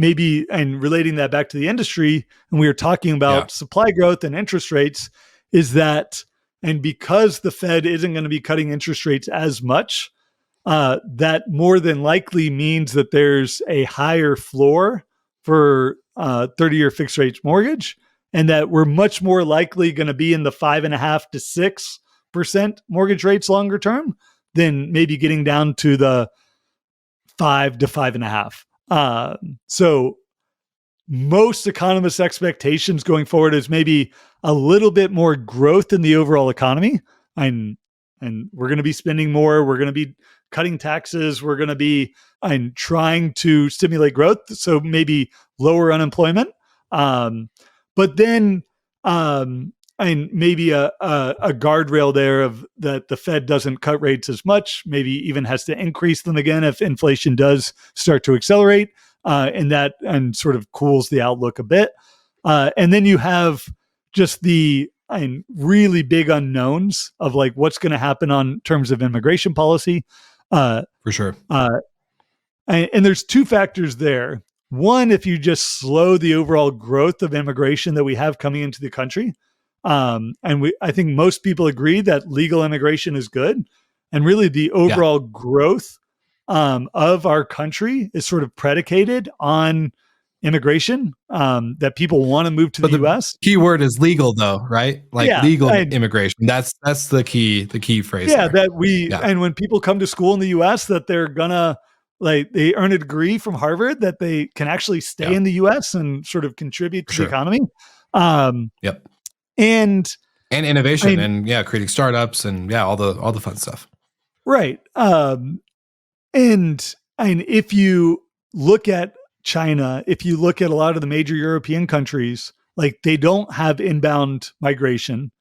relating that back to the industry, and we were talking about supply growth and interest rates, is that, and because the Fed isn't going to be cutting interest rates as much, that more than likely means that there's a higher floor for 30-year fixed rate mortgage, and that we're much more likely going to be in the 5.5% to 6% mortgage rates longer term than maybe getting down to the 5 to 5.5. So most economists' expectations going forward is maybe a little bit more growth in the overall economy. And we're going to be spending more. We're going to be cutting taxes. We're going to be trying to stimulate growth. So maybe lower unemployment. But then maybe a guardrail there of that the Fed doesn't cut rates as much, maybe even has to increase them again if inflation does start to accelerate, and sort of cools the outlook a bit. And then you have just the really big unknowns of like what's going to happen on terms of immigration policy. For sure. And there's two factors there. One, if you just slow the overall growth of immigration that we have coming into the country, I think most people agree that legal immigration is good, and really the overall growth of our country is sort of predicated on immigration, that people want to move to the U.S. Key word is legal, though, right? Like legal immigration. That's the key phrase. Yeah, and when people come to school in the U.S., that they're gonna they earn a degree from Harvard that they can actually stay in the U.S. and sort of contribute to the economy. And innovation and creating startups and all the fun stuff. Right. And if you look at China, if you look at a lot of the major European countries, like they don't have inbound migration.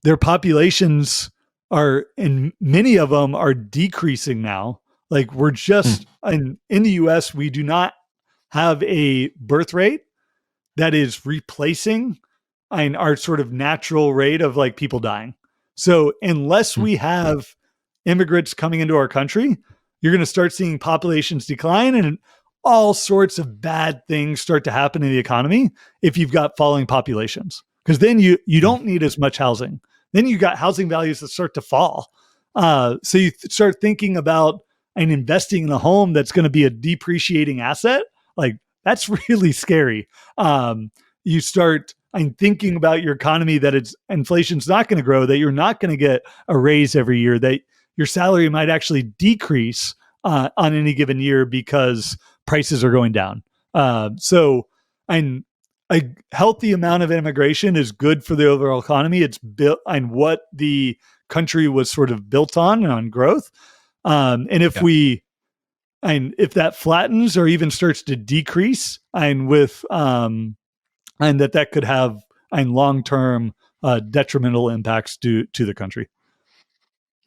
Their populations and many of them are decreasing now. Like we're just in the US, we do not have a birth rate that is replacing our sort of natural rate of like people dying. So unless we have immigrants coming into our country, you're going to start seeing populations decline and all sorts of bad things start to happen in the economy if you've got falling populations. Because then you don't need as much housing. Then you got housing values that start to fall. So you start thinking about and investing in a home that's going to be a depreciating asset. Like, that's really scary. You start thinking about your economy, that inflation's not going to grow, that you're not going to get a raise every year, that your salary might actually decrease on any given year because prices are going down. So a healthy amount of immigration is good for the overall economy. It's built on what the country was sort of built on growth. And if if that flattens or even starts to decrease, and that could have long-term detrimental impacts to the country.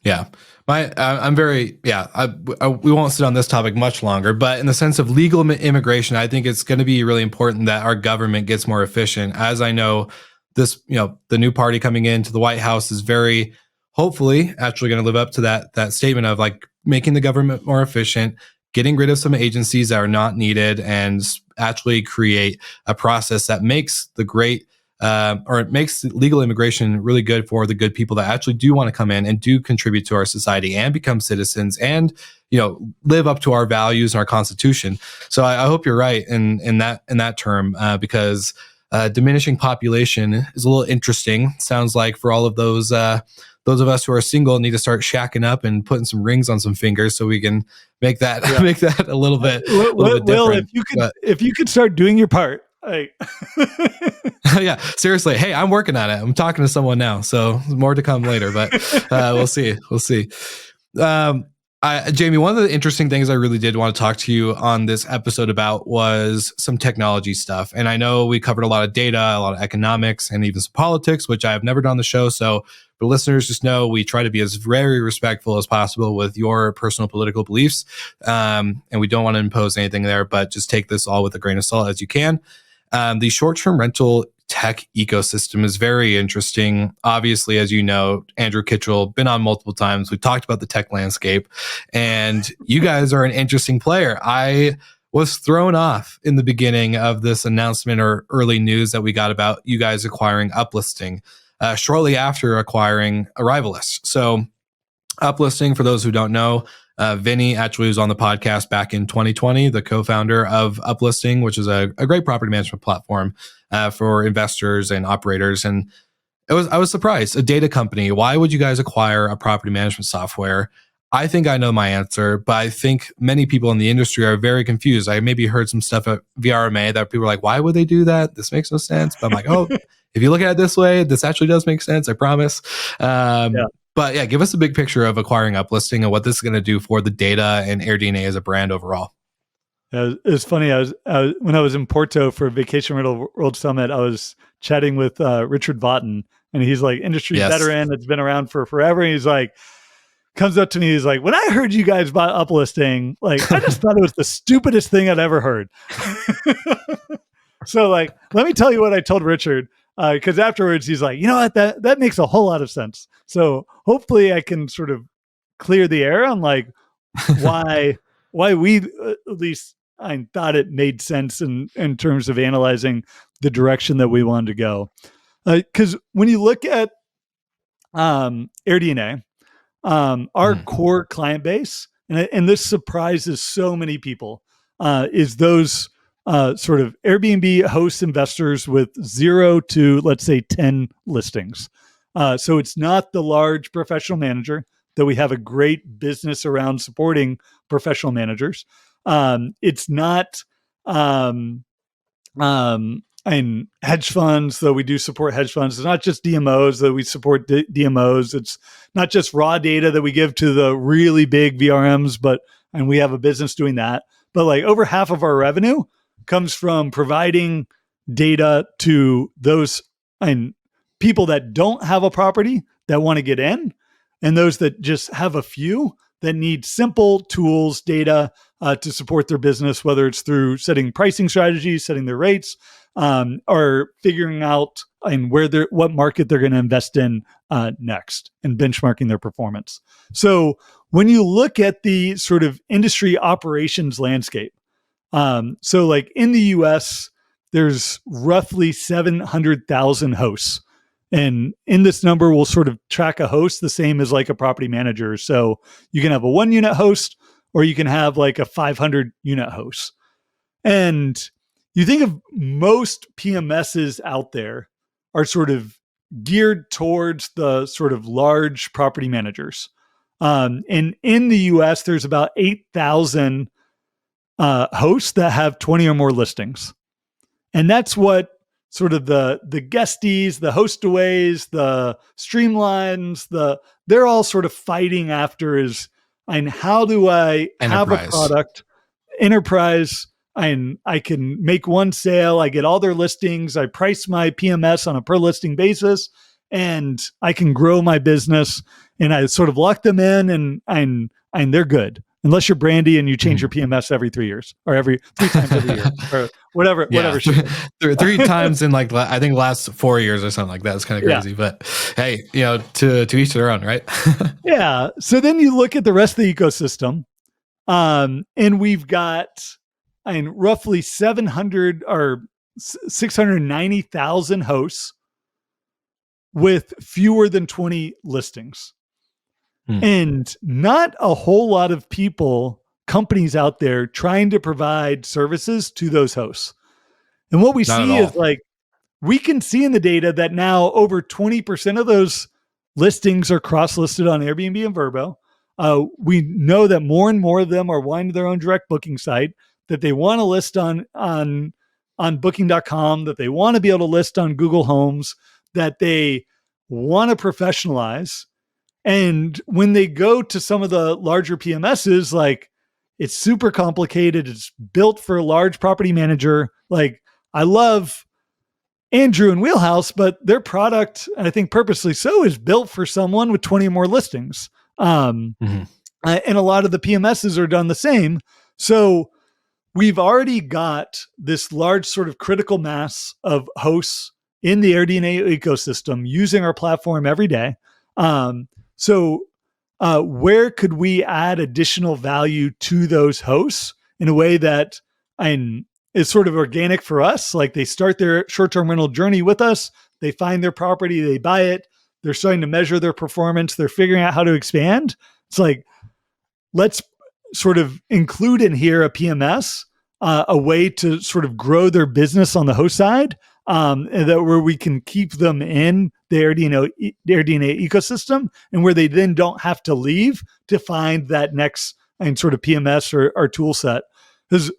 Yeah, I'm very, we won't sit on this topic much longer, but in the sense of legal immigration, I think it's going to be really important that our government gets more efficient. As I know, this, the new party coming into the White House is very, hopefully, actually going to live up to that statement of like making the government more efficient, getting rid of some agencies that are not needed, and actually create a process that makes it makes legal immigration really good for the good people that actually do want to come in and do contribute to our society and become citizens and, live up to our values and our Constitution. So I hope you're right in that term, because diminishing population is a little interesting. Sounds like for all of those of us who are single need to start shacking up and putting some rings on some fingers so we can make that make that a little bit different. Well, if you could start doing your part. Yeah, seriously. Hey, I'm working on it. I'm talking to someone now, so more to come later, but we'll see. Jamie, one of the interesting things I really did want to talk to you on this episode about was some technology stuff. And I know we covered a lot of data, a lot of economics, and even some politics, which I have never done on the show. So for listeners, just know we try to be as very respectful as possible with your personal political beliefs. And we don't want to impose anything there, but just take this all with a grain of salt as you can. The short-term rental tech ecosystem is very interesting. Obviously, as you know, Andrew Kitchell, been on multiple times. We've talked about the tech landscape, and you guys are an interesting player. I was thrown off in the beginning of this announcement or early news that we got about you guys acquiring Uplisting shortly after acquiring Arrivalist. So Uplisting, for those who don't know, Vinny actually was on the podcast back in 2020, the co-founder of Uplisting, which is a great property management platform for investors and operators. And I was surprised. A data company, why would you guys acquire a property management software? I think I know my answer, but I think many people in the industry are very confused. I maybe heard some stuff at VRMA that people are like, why would they do that? This makes no sense. But I'm like, oh, if you look at it this way, this actually does make sense. I promise. But yeah, give us a big picture of acquiring Uplisting and what this is going to do for the data and AirDNA as a brand overall. It was funny. I was when I was in Porto for Vacation Rental World Summit, I was chatting with Richard Vaughton, and he's like industry veteran that's been around for forever. And he's like, comes up to me, he's like, when I heard you guys bought Uplisting, like I just thought it was the stupidest thing I'd ever heard. So like, let me tell you what I told Richard. Because afterwards he's like, you know what, that makes a whole lot of sense. So hopefully I can sort of clear the air on like why we at least I thought it made sense in terms of analyzing the direction that we wanted to go. Because when you look at AirDNA, our core client base, and this surprises so many people, is those sort of Airbnb host investors with 0 to, let's say, 10 listings. So it's not the large professional manager, though we have a great business around supporting professional managers. It's not and hedge funds, though we do support hedge funds. It's not just DMOs, though we support DMOs. It's not just raw data that we give to the really big VRMs, and we have a business doing that. But like over half of our revenue comes from providing data to those and people that don't have a property that want to get in, and those that just have a few that need simple tools, data to support their business, whether it's through setting pricing strategies, setting their rates, or figuring out and what market they're going to invest in next, and benchmarking their performance. So when you look at the sort of industry operations landscape, so like in the US, there's roughly 700,000 hosts. And in this number, we'll sort of track a host the same as like a property manager. So you can have a 1-unit host, or you can have like a 500-unit host. And you think of most PMSs out there are sort of geared towards the sort of large property managers. And in the US, there's about 8,000 hosts that have 20 or more listings. And that's what sort of the guesties, the hostaways, the streamlines, they're all sort of fighting after is, and how do I have a product, enterprise, and I can make one sale, I get all their listings, I price my PMS on a per listing basis, and I can grow my business, and I sort of lock them in, and they're good. Unless you're Brandy and you change your PMS every 3 years, or every 3 times every year, or whatever. Three times in like, I think last 4 years or something like that. It's kind of crazy, but hey, to each their own, right? Yeah. So then you look at the rest of the ecosystem, and we've got, roughly 700 or 690,000 hosts with fewer than 20 listings. And not a whole lot of companies out there trying to provide services to those hosts. And what we see is like, we can see in the data that now over 20% of those listings are cross-listed on Airbnb and Vrbo. We know that more and more of them are wanting their own direct booking site, that they want to list on booking.com, that they want to be able to list on Google Homes, that they want to professionalize. And when they go to some of the larger PMSs, like, it's super complicated. It's built for a large property manager. Like, I love Andrew and Wheelhouse, but their product, and I think purposely so, is built for someone with 20 or more listings. And a lot of the PMSs are done the same. So we've already got this large sort of critical mass of hosts in the AirDNA ecosystem using our platform every day. So where could we add additional value to those hosts in a way that is sort of organic for us? Like, they start their short-term rental journey with us, they find their property, they buy it, they're starting to measure their performance, they're figuring out how to expand. It's like, let's sort of include in here a PMS, a way to sort of grow their business on the host side, where we can keep them in the AirDNA ecosystem, and where they then don't have to leave to find that next sort of PMS or tool set. Because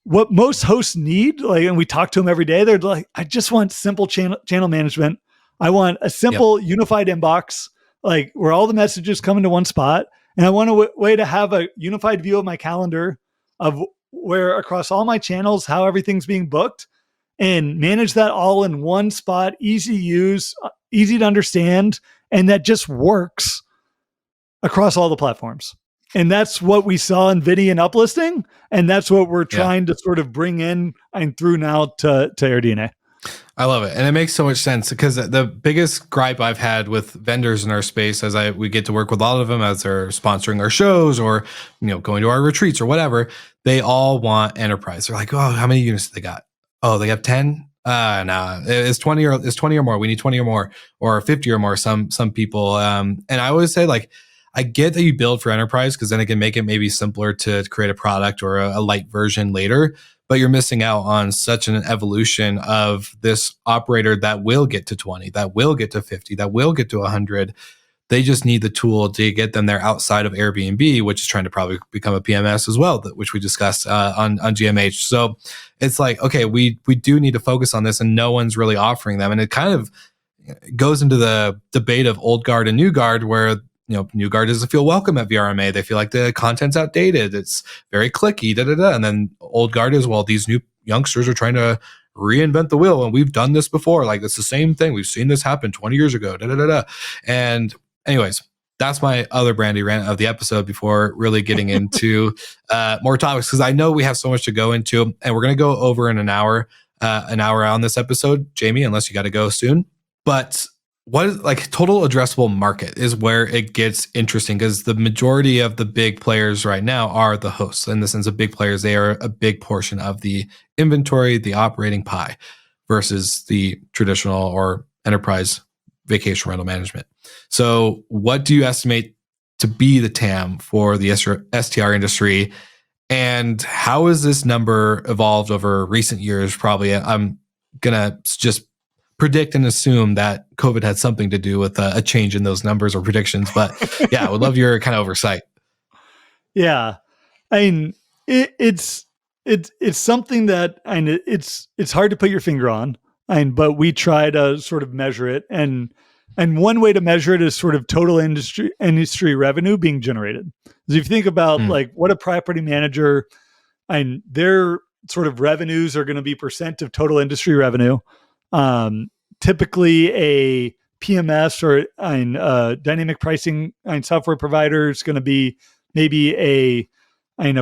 what most hosts need, like, and we talk to them every day, they're like, I just want simple channel management. I want a simple unified inbox, like, where all the messages come into one spot. And I want a way to have a unified view of my calendar, of where across all my channels, how everything's being booked, and manage that all in one spot, easy to use, easy to understand, and that just works across all the platforms. And that's what we saw in Vinny and uplisting, and that's what we're trying to sort of bring in and through now to AirDNA. I love it. And it makes so much sense, because the biggest gripe I've had with vendors in our space, as we get to work with a lot of them as they're sponsoring our shows or, going to our retreats or whatever, they all want enterprise. They're like, oh, how many units do they got? Oh, they have 10? No, it's 20 or more. We need 20 or more, or 50 or more. Some people. And I always say, like, I get that you build for enterprise, because then it can make it maybe simpler to create a product or a light version later. But you're missing out on such an evolution of this operator that will get to 20, that will get to 50, that will get to 100. They just need the tool to get them there outside of Airbnb, which is trying to probably become a PMS as well, which we discussed on GMH. So it's like, okay, we do need to focus on this, and no one's really offering them. And it kind of goes into the debate of old guard and new guard, where new guard doesn't feel welcome at VRMA. They feel like the content's outdated. It's very clicky, And then old guard is, well, these new youngsters are trying to reinvent the wheel, and we've done this before. Like, it's the same thing. We've seen this happen 20 years ago. And anyways, that's my other Brandy rant of the episode before really getting into more topics, because I know we have so much to go into, and we're going to go over in an hour. an hour on this episode, Jamie, unless you got to go soon. But what is like total addressable market is where it gets interesting, because the majority of the big players right now are the hosts. In the sense of big players, they are a big portion of the inventory, the operating pie, versus the traditional or enterprise vacation rental management. So what do you estimate to be the TAM for the STR industry? And how has this number evolved over recent years? Probably, I'm going to just predict and assume that COVID had something to do with a change in those numbers or predictions. But yeah, I would love your kind of oversight. Yeah. I mean, it's something that, and it's hard to put your finger on, but we try to sort of measure it. And one way to measure it is sort of total industry revenue being generated. Because if you think about like what a property manager, and their sort of revenues are going to be percent of total industry revenue. Typically a PMS or dynamic pricing software provider is going to be maybe a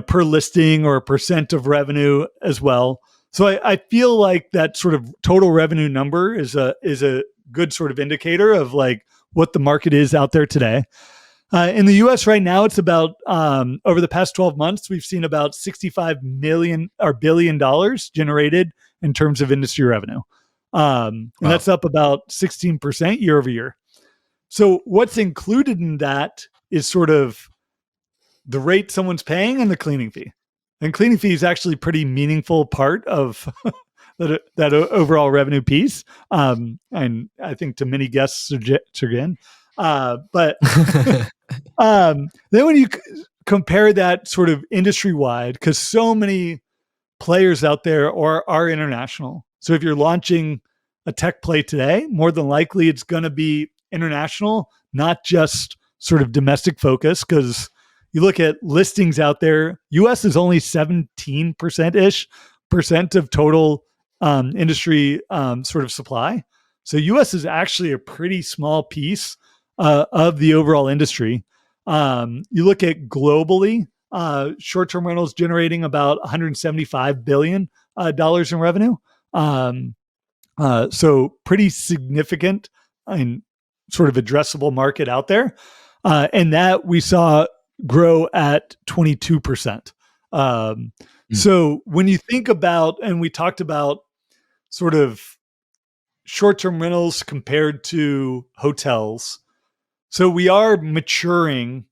per listing or a percent of revenue as well. So I feel like that sort of total revenue number is a good sort of indicator of like what the market is out there today. In the US right now, it's about over the past 12 months, we've seen about $65 billion generated in terms of industry revenue. And that's up about 16% year over year. So what's included in that is sort of the rate someone's paying and the cleaning fee. And cleaning fee is actually a pretty meaningful part of that overall revenue piece. And I think to many guests again. But then when you compare that sort of industry wide, because so many players out there are international. So if you're launching a tech play today, more than likely it's going to be international, not just sort of domestic focus. Because you look at listings out there, US is only 17%-ish of total industry sort of supply. So US is actually a pretty small piece of the overall industry. You look at globally, short-term rentals generating about $175 billion in revenue. So pretty significant and sort of addressable market out there. And that we saw grow at 22%. So when you think about, and we talked about sort of short-term rentals compared to hotels. So we are maturing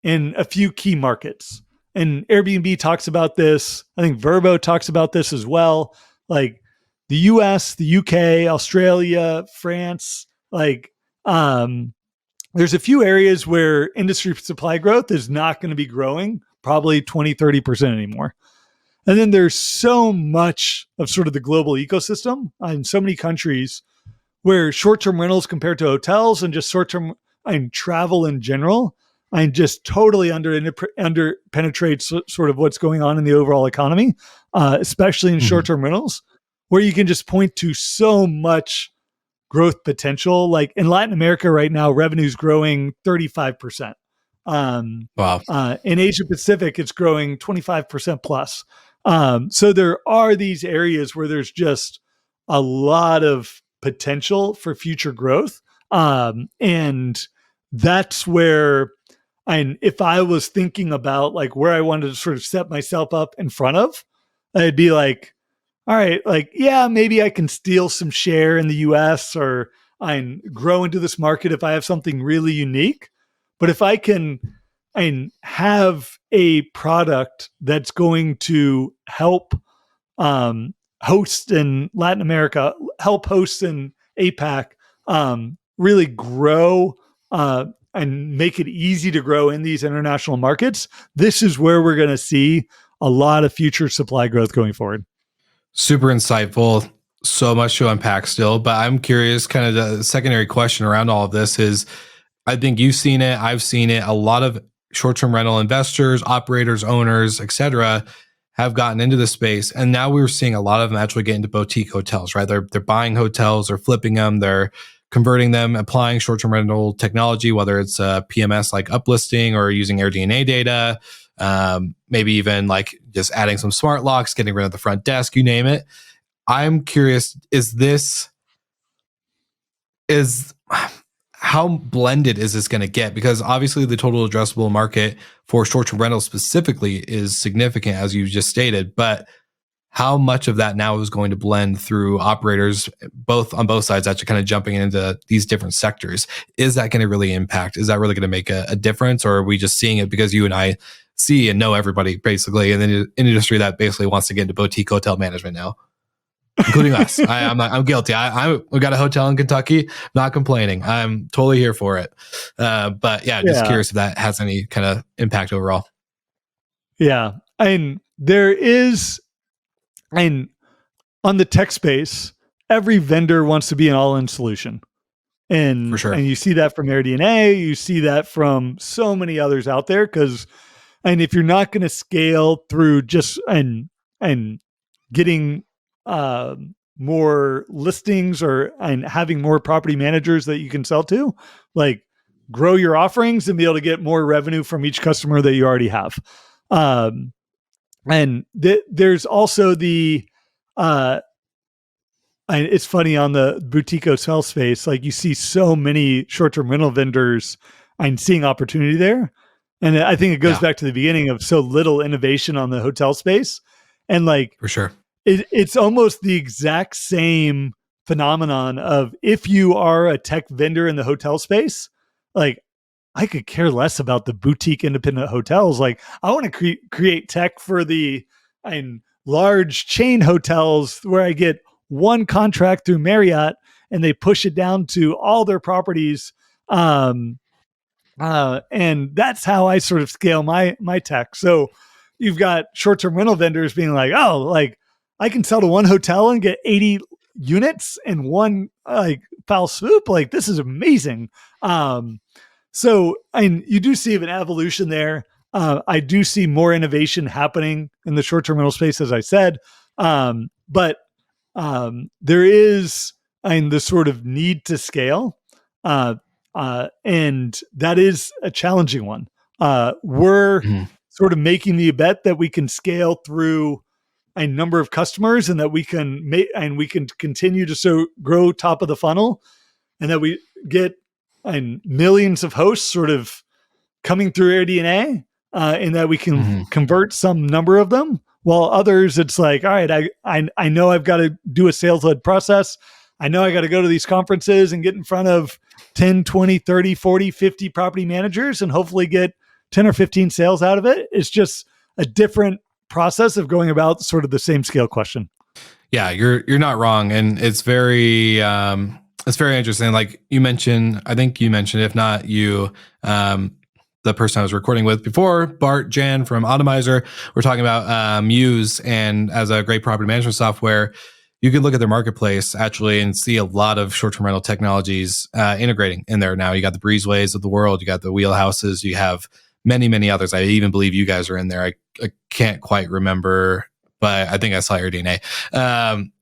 in a few key markets. And Airbnb talks about this. I think Vrbo talks about this as well. Like the US, the UK, Australia, France, like there's a few areas where industry supply growth is not going to be growing, probably 20, 30% anymore. And then there's so much of sort of the global ecosystem in so many countries where short-term rentals compared to hotels and just short-term travel in general, just totally under penetrates sort of what's going on in the overall economy, especially in short-term rentals, where you can just point to so much growth potential. Like in Latin America right now, revenue's growing 35%. Wow. In Asia Pacific, it's growing 25% plus. So there are these areas where there's just a lot of potential for future growth. And that's where, if I was thinking about like where I wanted to sort of set myself up in front of, I'd be like, all right, like, yeah, maybe I can steal some share in the US or I grow into this market if I have something really unique. But if I can have a product that's going to help host in Latin America, help host in APAC, really grow and make it easy to grow in these international markets, this is where we're going to see a lot of future supply growth going forward. Super insightful. So much to unpack still, but I'm curious, kind of the secondary question around all of this is, I think you've seen it, I've seen it, a lot of short-term rental investors, operators, owners, etc., have gotten into the space. And now we're seeing a lot of them actually get into boutique hotels, right? They're buying hotels, they're flipping them, they're converting them, applying short-term rental technology, whether it's a PMS like uplisting or using AirDNA data, maybe even like just adding some smart locks, getting rid of the front desk, you name it. I'm curious, how blended is this going to get? Because obviously the total addressable market for short-term rentals specifically is significant, as you just stated, but how much of that now is going to blend through operators on both sides, actually kind of jumping into these different sectors? Is that going to really impact? Is that really going to make a difference? Or are we just seeing it because you and I see and know everybody basically in the industry that basically wants to get into boutique hotel management now, including us? I'm guilty. We got a hotel in Kentucky, not complaining. I'm totally here for it. But just curious if that has any kind of impact overall. Yeah. And there is, and on the tech space, every vendor wants to be an all-in solution. And, for sure. And you see that from AirDNA, you see that from so many others out there. And if you're not going to scale through just and getting more listings and having more property managers that you can sell to, like grow your offerings and be able to get more revenue from each customer that you already have. There's also and it's funny on the boutique hotel space, like you see so many short-term rental vendors and seeing opportunity there. And I think it goes back to the beginning of so little innovation on the hotel space. And like, for sure, it's almost the exact same phenomenon of if you are a tech vendor in the hotel space, like I could care less about the boutique independent hotels. Like I want to create tech for the large chain hotels where I get one contract through Marriott and they push it down to all their properties. And that's how I sort of scale my tech. So you've got short-term rental vendors being like, oh, like I can sell to one hotel and get 80 units in one like foul swoop. Like this is amazing. So you do see an evolution there. I do see more innovation happening in the short-term rental space, as I said. But there is the sort of need to scale. And that is a challenging one. We're sort of making the bet that we can scale through a number of customers and that we can continue to grow top of the funnel, and that we get millions of hosts sort of coming through AirDNA, and that we can convert some number of them, while others it's like, all right, I know I've got to do a sales-led process. I know I got to go to these conferences and get in front of 10, 20, 30, 40, 50 property managers and hopefully get 10 or 15 sales out of it. It's just a different process of going about sort of the same scale question. Yeah, you're not wrong. And it's very interesting. Like you mentioned, I think you mentioned, if not you, the person I was recording with before, Bart Jan from Automizer, we're talking about Muse, and as a great property management software, you can look at their marketplace actually and see a lot of short-term rental technologies integrating in there now. You got the Breezeways of the world, you got the Wheelhouses, you have many, many others. I even believe you guys are in there. I can't quite remember, but I think I saw your DNA.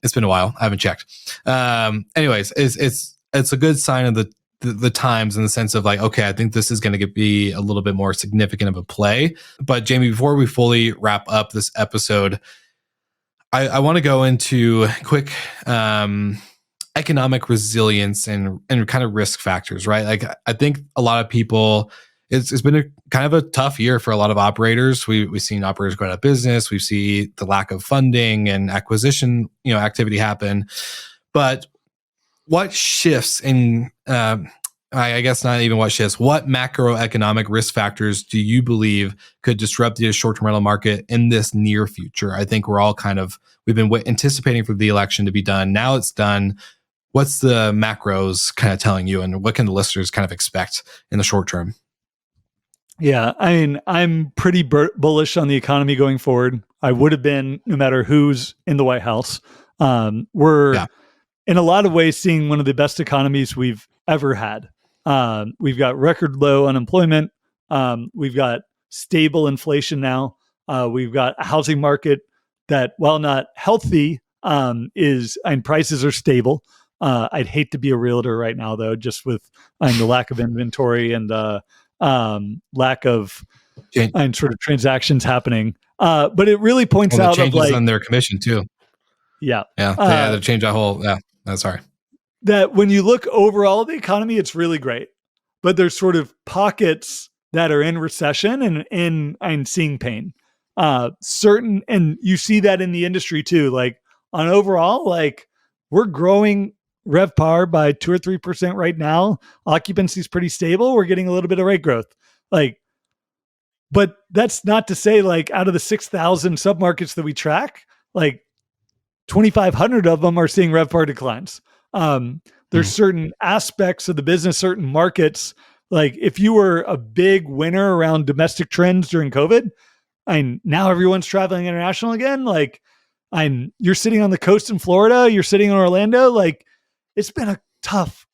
It's been a while. I haven't checked. Anyways, it's a good sign of the times in the sense of like, okay, I think this is going to be a little bit more significant of a play. But Jamie, before we fully wrap up this episode, I want to go into quick economic resilience and kind of risk factors, right? Like I think a lot of people, it's been a kind of a tough year for a lot of operators. We've seen operators go out of business. We see the lack of funding and acquisition, activity happen. But what shifts in, I guess not even what shifts, what macroeconomic risk factors do you believe could disrupt the short-term rental market in this near future? I think we're all we've been anticipating for the election to be done. Now it's done. What's the macros kind of telling you, and what can the listeners kind of expect in the short term? Yeah, I mean, I'm pretty bullish on the economy going forward. I would have been no matter who's in the White House. We're in a lot of ways seeing one of the best economies we've ever had. We've got record low unemployment. We've got stable inflation now. We've got a housing market that, while not healthy, and prices are stable. I'd hate to be a realtor right now, though, just with the lack of inventory and lack of sort of transactions happening. But it really points out changes of like on their commission too. Yeah. Yeah, they had to change that whole. Yeah, sorry. That when you look overall at the economy, it's really great. But there's sort of pockets that are in recession and seeing pain. Certain, and you see that in the industry too. Like on overall, like we're growing RevPAR by 2 or 3% right now. Occupancy is pretty stable. We're getting a little bit of rate growth. Like, but that's not to say like out of the 6,000 submarkets that we track, like 2,500 of them are seeing RevPAR declines. There's certain aspects of the business, certain markets. Like if you were a big winner around domestic trends during COVID, and now everyone's traveling international again, like you're sitting on the coast in Florida, you're sitting in Orlando, like it's been a tough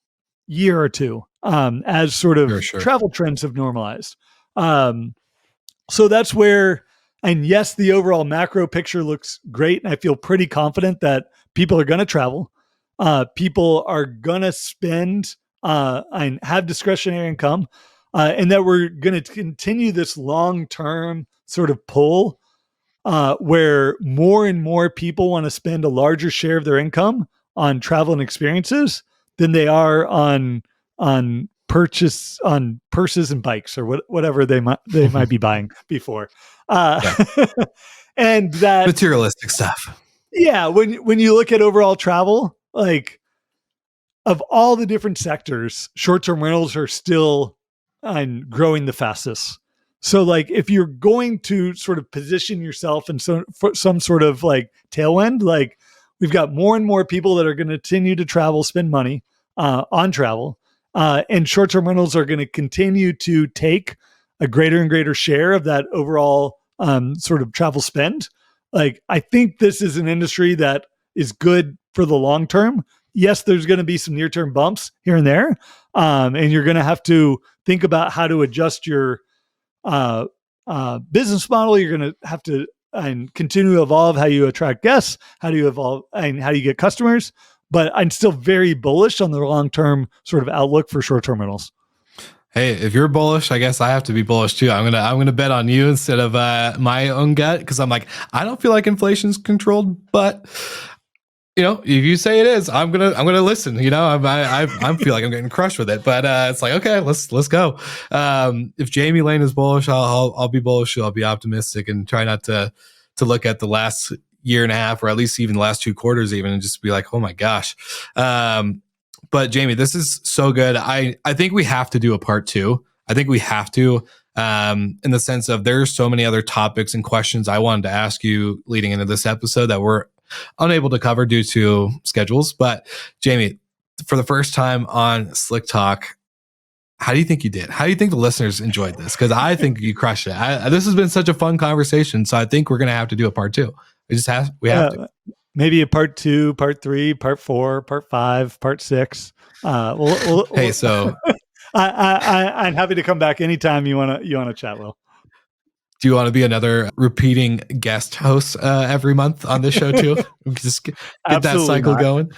year or two as sort of travel trends have normalized. So that's where, and yes, the overall macro picture looks great. And I feel pretty confident that people are going to travel. People are going to spend and have discretionary income. And that we're going to continue this long-term sort of pull where more and more people want to spend a larger share of their income on travel and experiences than they are on purses and bikes or whatever they might be buying before. And that materialistic stuff. Yeah, when you look at overall travel, like of all the different sectors, short-term rentals are still growing the fastest. So like if you're going to sort of position yourself in some sort of like tailwind, like we've got more and more people that are going to continue to travel, spend money on travel. And short-term rentals are going to continue to take a greater and greater share of that overall sort of travel spend. Like, I think this is an industry that is good for the long term. Yes, there's going to be some near-term bumps here and there. And you're going to have to think about how to adjust your business model. You're going to have to continue to evolve how you attract guests, how do you evolve and how do you get customers. But I'm still very bullish on the long-term sort of outlook for short-term rentals. Hey, if you're bullish, I guess I have to be bullish too. I'm gonna bet on you instead of my own gut, because I'm like, I don't feel like inflation's controlled, but if you say it is, I'm gonna listen. I feel like I'm getting crushed with it, but it's like, okay, let's go. If Jamie Lane is bullish, I'll be bullish. I'll be optimistic and try not to look at the last year and a half, or at least even the last 2 quarters, even, and just be like, oh my gosh. But Jamie, this is so good. I think we have to do a part 2. I think we have to, in the sense of there's so many other topics and questions I wanted to ask you leading into this episode that we're unable to cover due to schedules. But Jamie, for the first time on Slick Talk, how do you think you did? How do you think the listeners enjoyed this? Because I think you crushed it. This has been such a fun conversation. So I think we're going to have to do a part 2. We have to. Maybe a part 2, part 3, part 4, part 5, part 6. Hey, so I'm happy to come back anytime you want to chat, Will. Do you want to be another repeating guest host every month on this show too? Just get that cycle going.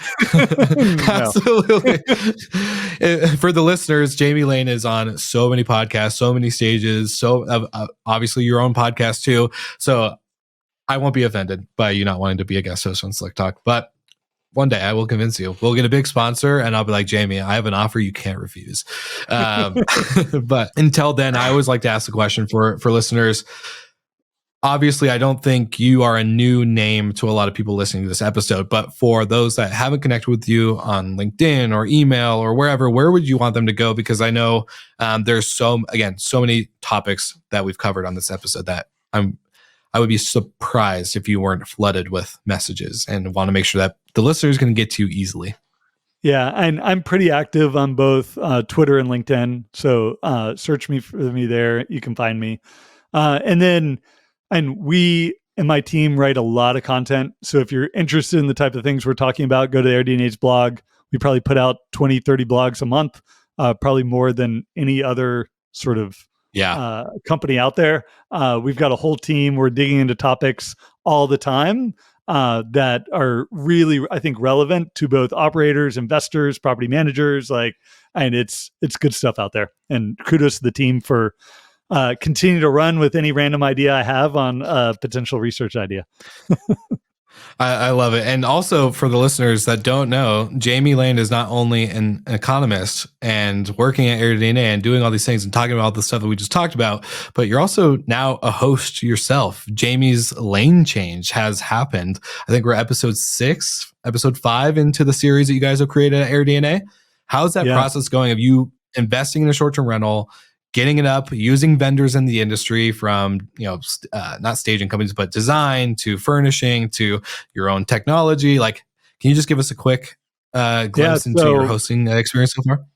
Absolutely. For the listeners, Jamie Lane is on so many podcasts, so many stages, so obviously your own podcast too. So I won't be offended by you not wanting to be a guest host on Slick Talk, but one day I will convince you. We'll get a big sponsor and I'll be like, Jamie, I have an offer you can't refuse. But until then, I always like to ask the question for listeners. Obviously, I don't think you are a new name to a lot of people listening to this episode, but for those that haven't connected with you on LinkedIn or email or wherever, where would you want them to go? Because I know there's so many topics that we've covered on this episode that I would be surprised if you weren't flooded with messages, and want to make sure that the listeners can get to you easily. Yeah, and I'm pretty active on both Twitter and LinkedIn. So search for me there. You can find me. And we and my team write a lot of content. So if you're interested in the type of things we're talking about, go to AirDNA's blog. We probably put out 20, 30 blogs a month, probably more than any other sort of company out there. We've got a whole team. We're digging into topics all the time that are really, I think, relevant to both operators, investors, property managers. And it's good stuff out there. And kudos to the team for continue to run with any random idea I have on a potential research idea. I love it. And also for the listeners that don't know, Jamie Lane is not only an economist and working at AirDNA and doing all these things and talking about all the stuff that we just talked about, but you're also now a host yourself. Jamie's lane change has happened. I think we're episode 5 into the series that you guys have created at AirDNA. How's that process going of you investing in a short-term rental, getting it up, using vendors in the industry from, not staging companies, but design to furnishing to your own technology? Like, can you just give us a quick glimpse into your hosting experience so far?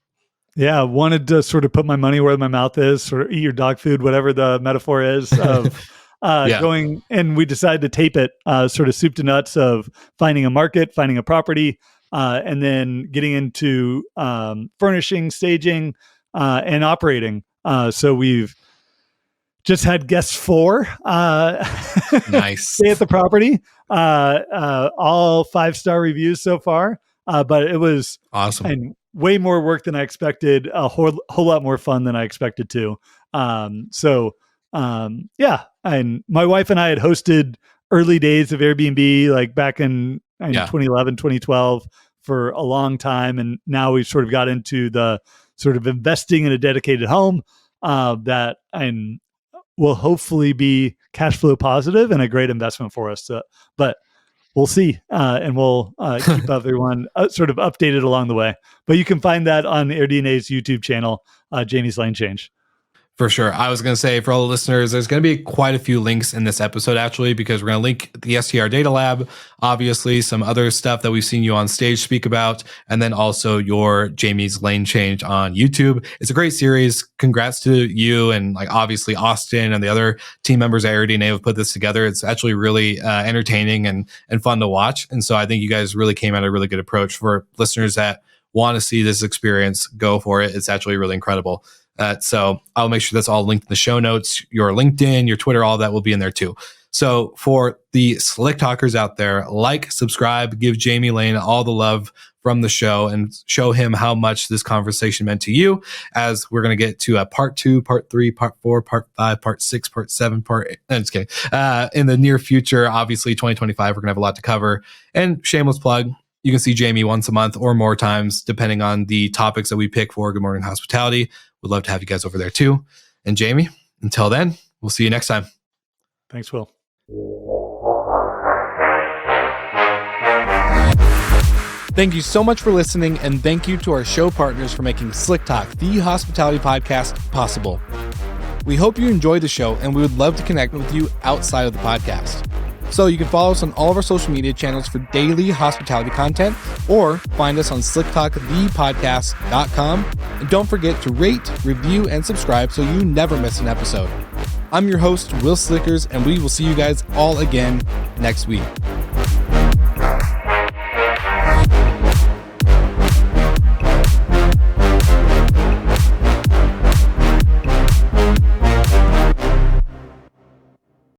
Yeah, wanted to sort of put my money where my mouth is, sort of eat your dog food, whatever the metaphor is of going. And we decided to tape it sort of soup to nuts of finding a market, finding a property, and then getting into furnishing, staging, and operating. So we've just had guest 4 nice stay at the property, all 5-star reviews so far. But it was awesome and way more work than I expected, a whole lot more fun than I expected to. And my wife and I had hosted early days of Airbnb, like back in 2011, 2012 for a long time. And now we've sort of got into the sort of investing in a dedicated home that will hopefully be cash flow positive and a great investment for us. But we'll see. And we'll keep everyone sort of updated along the way. But you can find that on AirDNA's YouTube channel, Jamie's Lane Change. For sure. I was going to say, for all the listeners, there's going to be quite a few links in this episode, actually, because we're going to link the STR Data Lab, obviously some other stuff that we've seen you on stage speak about, and then also your Jamie's Lane Change on YouTube. It's a great series. Congrats to you and obviously Austin and the other team members at AirDNA have put this together. It's actually really entertaining and fun to watch. And so I think you guys really came at a really good approach. For listeners that want to see this experience, go for it. It's actually really incredible. So I'll make sure that's all linked in the show notes. Your LinkedIn, your Twitter, all that will be in there too. So for the Slick Talkers out there, subscribe, give Jamie Lane all the love from the show and show him how much this conversation meant to you, as we're going to get to part 2, part 3, part 4, part 5, part 6, part 7, part 8. I'm just kidding. In the near future, obviously 2025, we're going to have a lot to cover. And shameless plug, you can see Jamie once a month or more times, depending on the topics that we pick for Good Morning Hospitality. We'd love to have you guys over there too. And Jamie, until then, we'll see you next time. Thanks, Will. Thank you so much for listening, and thank you to our show partners for making Slick Talk, the hospitality podcast, possible. We hope you enjoyed the show, and we would love to connect with you outside of the podcast. So you can follow us on all of our social media channels for daily hospitality content, or find us on slicktalkthepodcast.com. And don't forget to rate, review, and subscribe so you never miss an episode. I'm your host, Wil Slickers, and we will see you guys all again next week.